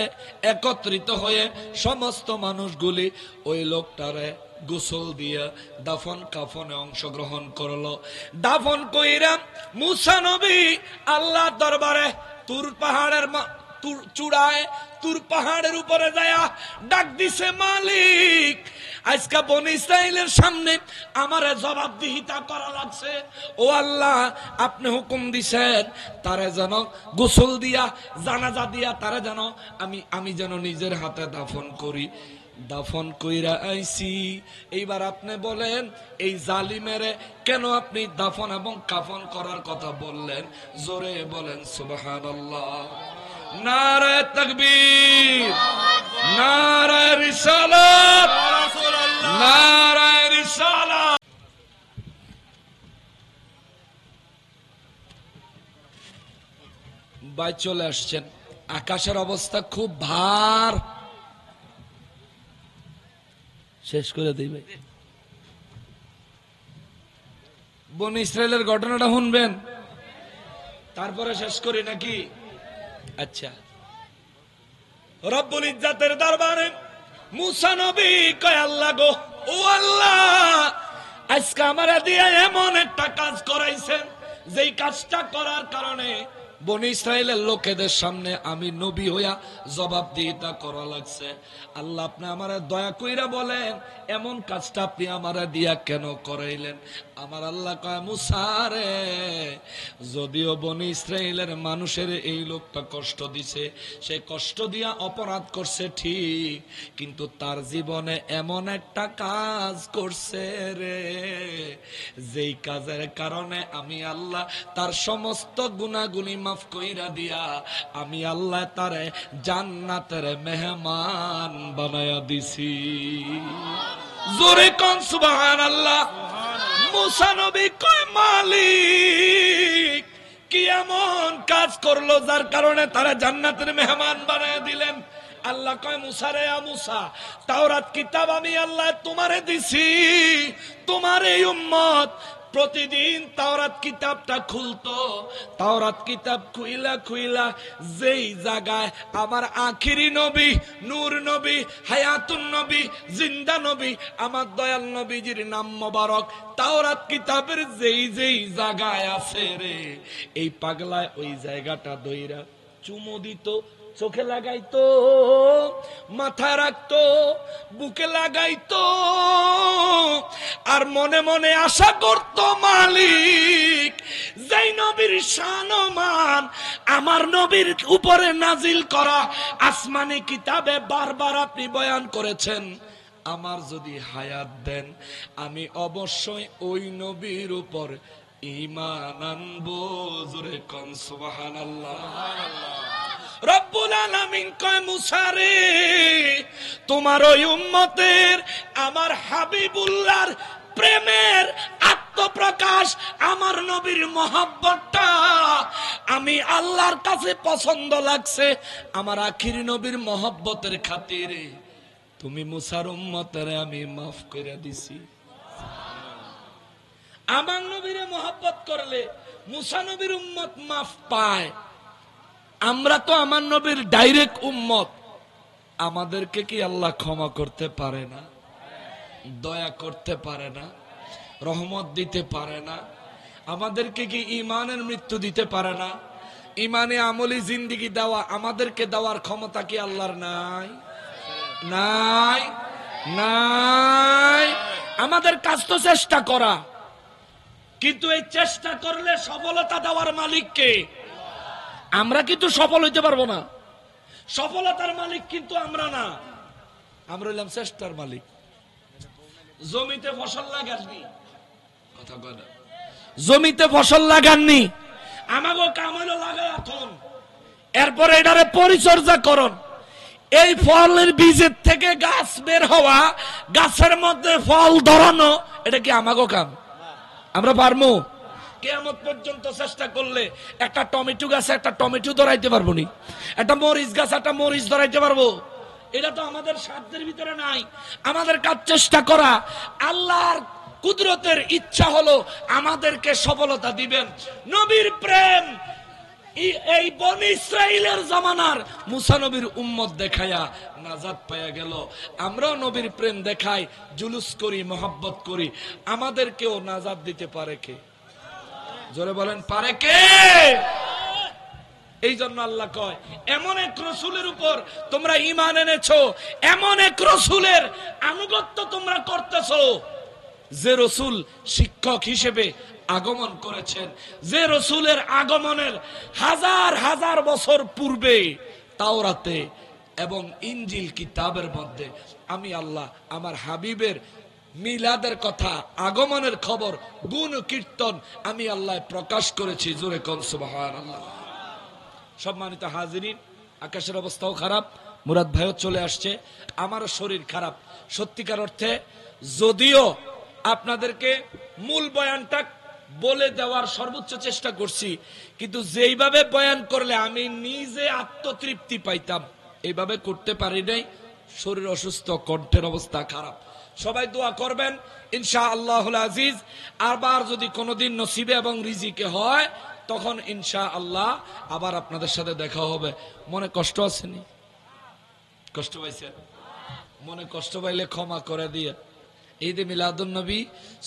একত্রিত হয়ে সমস্ত মানুষগুলি ওই লোকটারে গোসল দিয়া দাফন কাফনে অংশগ্রহণ করলো। দাফন কইরা মুসা নবী আল্লাহ দরবারে তুর পাহাড়ের চূড়ায়, তুর পাহাড়ের উপরে যায়া ডাক দিছে, মালিক আজকে বনী ইসরাইলের সামনে আমারে জবাবদিহিতা করা লাগছে। ও আল্লাহ, আপনি হুকুম দিছেন তারে যেন গোসল দিয়া জানাজা দিয়া তারে যেন আমি যেন নিজের হাতে দাফন করি। দাফন কইরা আইছি, এইবার আপনি বলেন এই জালিমেরে কেন আপনি দাফন এবং কাফন করার কথা বললেন? জোরে বলেন সুবহানাল্লাহ। নারায়ে তাকবীর, নারায়ে রিসালাত, নারায়ে রিসালাত। ভাই চলে আসছেন, আকাশের অবস্থা খুব ভার। শেষ করে দিই ভাই। বনী ইসরাইলের ঘটনাটা শুনবেন, তারপরে শেষ করি নাকি? আচ্ছা, রব্বুল ইজ্জাতের দরবারে মুসা নবী কয়, আল্লাহ গো, ও আল্লাহ, আজকে আমারে দিয়ে এমন একটা কাজ করাইছেন যেই কাজটা করার কারণে বনী ইসরাইলের লোকেদের সামনে আমি নবী হইয়া জবাবদিহিতা করা লাগছে। আল্লাহ, আপনি আমারে দয়া কইরা বলেন এমন কাজটা আপনি আমারে দিয়া কেন করাইলেন? আমার আল্লাহ কয়, মুসা রে, যদিও বনী ইসরাইলের মানুষের এই লোকটা কষ্ট দিছে, সে কষ্ট দিয়া অপরাধ করছে ঠিক, কিন্তু তার জীবনে এমন একটা কাজ করছে রে, যেই কাজের কারণে আমি আল্লাহ তার সমস্ত গুনাহগুলি মাফ কইরা দিয়া আমি আল্লাহ তারে জান্নাতের মেহমান বানায়া দিছি। জোরে কোন সুবহানাল্লাহ। মুসা নবী কয়, মালিক কি এমন কাজ করলো যার কারণে তারা জান্নাতের মেহমান বানায়া দিলেন? আল্লাহ কয়, মুসা রে, মুসা, তাওরাত কিতাব আমি আল্লাহ তোমারে দিছি। তোমার এই উম্মত প্রতিদিন তাওরাত কিতাবটা খুলতো, তাওরাত কিতাব খুইলা খুইলা যেই জায়গায় আমার আখিরি নবী, নূর নবী, হায়াতুন নবী, জিন্দা নবী, আমার দয়াল নবীজির নাম মোবারক তাওরাত কিতাবের যেই যেই জায়গায় আছে রে, এই পাগলায় ওই জায়গাটা দইরা চুমো দিত, চোখে লাগাইতো, মাথা রাখতো, বুকে লাগাইতো, আর মনে মনে আশা করত, মালিক যেই নবীর শানমান আমার নবীর উপরে নাজিল করা আসমানি কিতাবে বারবার আপনি বয়ান করেছেন, আমার যদি হায়াত দেন আমি অবশ্যই ওই নবীর উপর ঈমান আনবো, জোরে কোন সুবহানাল্লাহ। রব্বুল আলামিন কয় মুসা রে, তোমার ওই উম্মতের আমার হাবিবুল্লাহর প্রেমের আত্মপ্রকাশ, আমার নবীর মহব্বতটা আমি আল্লাহর কাছে পছন্দ লাগছে। আমার আখির নবীর মহব্বতের খাতিরে তুমি মুসার উম্মতের আমি মাফ করে দিছি। আমার নবীরে মহব্বত করলে মুসা নবীর উম্মত মাফ পায়। আমরা তো আমার নবীর ডাইরেক্ট উম্মত, আমাদেরকে কি আল্লাহ ক্ষমা করতে পারে না? দয়া করতে পারে না? রহমত দিতে পারে না? আমাদেরকে কি ঈমানের মৃত্যু দিতে পারে না? ঈমানে আমলি জিন্দেগি দেওয়া, আমাদেরকে দেওয়ার ক্ষমতা কি আল্লাহর নাই? নাই, নাই। আমাদের কাজ তো চেষ্টা করা, কিন্তু এই চেষ্টা করলে সফলতা দেওয়ার মালিক কে? আমরা কিন্তু সফল হইতে পারবো না। সফলতার মালিক কিন্তু আমরা না, আমরা হইলাম চেষ্টার মালিক। জমিতে ফসল লাগাননি, কথা বলে, জমিতে ফসল লাগাননি, আমাকে কাম হইলো লাগায় এখন, এরপরে এটারে পরিচর্যা করুন। এই ফলের বীজের থেকে গাছ বের হওয়া, গাছের মধ্যে ফল ধরানো, এটা কি আমাকে কাম? আমরা পারবো? কিয়ামত পর্যন্ত চেষ্টা করলে একটা টমেটো গাছে একটা টমেটো ধরাইতে পারবো নি? একটা মরিচ গাছ একটা মরিচ ধরাইতে পারবো? এটা তো আমাদের সাধ্যের ভিতরে নাই। আমাদের কাজ চেষ্টা করা। আল্লাহর কুদরতের ইচ্ছা হলো আমাদেরকে সফলতা দিবেন। নবীর প্রেম এই বনি ইসরাইলের জামানার মুসা নবীর উম্মত দেখায়া নাজাত পায়া গেল। আমরাও নবীর প্রেম দেখাই, জুলুস করি, মহব্বত করি, আমাদেরকেও নাজাত দিতে পারে কে? জোরে বলেন, পারে কে? এই জন্য আল্লাহ কয়, এমন এক রসুলের উপর তোমরা ঈমান এনেছো, এমন এক রসুলের আনুগত্য তোমরা করতেছো, যে রসুল শিক্ষক হিসেবে আগমন করেছেন, যে রসুলের আগমনের হাজার হাজার বছর পূর্বে তাওরাতে এবং ইনজিল কিতাবের মধ্যে আমি আল্লাহ আমার হাবিবের মিলাদের কথা, আগমনের খবর, গুণ কীর্তন আমি আল্লাহ প্রকাশ করেছি। জোরে কোন সুবহানাল্লাহ। সম্মানিত হাজিরিন, আকাশের অবস্থাও খারাপ, মুরাদ ভাইও চলে আসছে, আমারও শরীর খারাপ। সত্যিকার অর্থে যদিও আপনাদেরকে মূল বয়ানটা বলে দেওয়ার সর্বোচ্চ চেষ্টা করছি, কিন্তু যেইভাবে বয়ান করলে আমি নিজে আত্মতৃপ্তি পাইতাম এইভাবে করতে পারি নাই। শরীর অসুস্থ, কণ্ঠের অবস্থা খারাপ। সবাই দোয়া করবেন ইনশাআল্লাহুল আজিজ। আবার যদি কোনোদিন নসিবে এবং রিজিকে হয়, তখন ইনশাআল্লাহ আবার আপনাদের সাথে দেখা হবে। মনে কষ্ট আসেনি? কষ্ট পাইছেন? মনে কষ্ট পাইলে ক্ষমা করে দিয়ে। ঈদে মিলাদুন নবী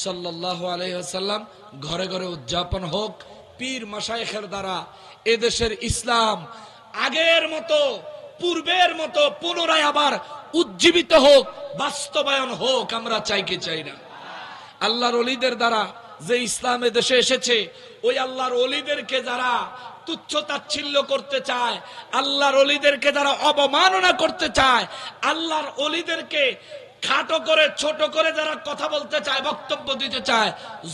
সাল্লাল্লাহু আলাইহি ওয়াসাল্লাম ঘরে ঘরে উদযাপন হোক, পীর মাশায়েখের দ্বারা এদেশের ইসলাম আগের মতো, পূর্বের মতো পুনরায় আবার উজ্জীবিত হোক, বাস্তবায়ন হোক। আমরা চাই কি চাই না? আল্লাহর ওলিদের দ্বারা যে ইসলাম দেশে এসেছে, ওই আল্লাহর ওলিদেরকে যারা তুচ্ছ তাচ্ছিল্য করতে চায়, আল্লাহর ওলিদেরকে যারা অবমাননা করতে চায়, আল্লাহর ওলিদেরকে খাটো করে ছোট করে যারা কথা বলতে চায়, বক্তব্য দিতে চায়,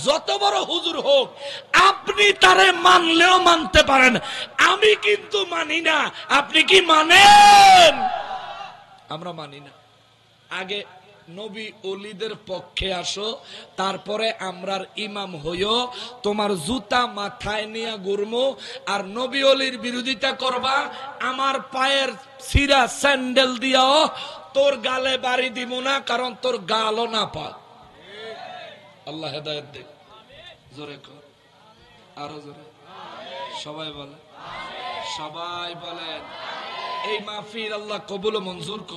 যত বড় হুজুর হোক, আপনি তারে মানলেও মানতে পারেন, আমি কিন্তু মানি না। আপনি কি মানেন? আমরা মানি না। আগে নবী ওলিদের পক্ষে আসো, তারপরে আমরার ইমাম হইও। তোমার জুতা মাথায় নিয়ে ঘুরমো, আর নবী ওলির বিরোধিতা করবা, আমার পায়ের ছিঁড়া স্যান্ডেল দিয়াও তোর গালে বাড়ি দিব না, কারণ তোর গালও না পাক। আল্লাহ হেদায়েত দে। জোরে কর, আরো জোরে। সবাই বলে, সবাই বলেন। এই মাহফিল আল্লাহ কবুল ও মঞ্জুর করুন।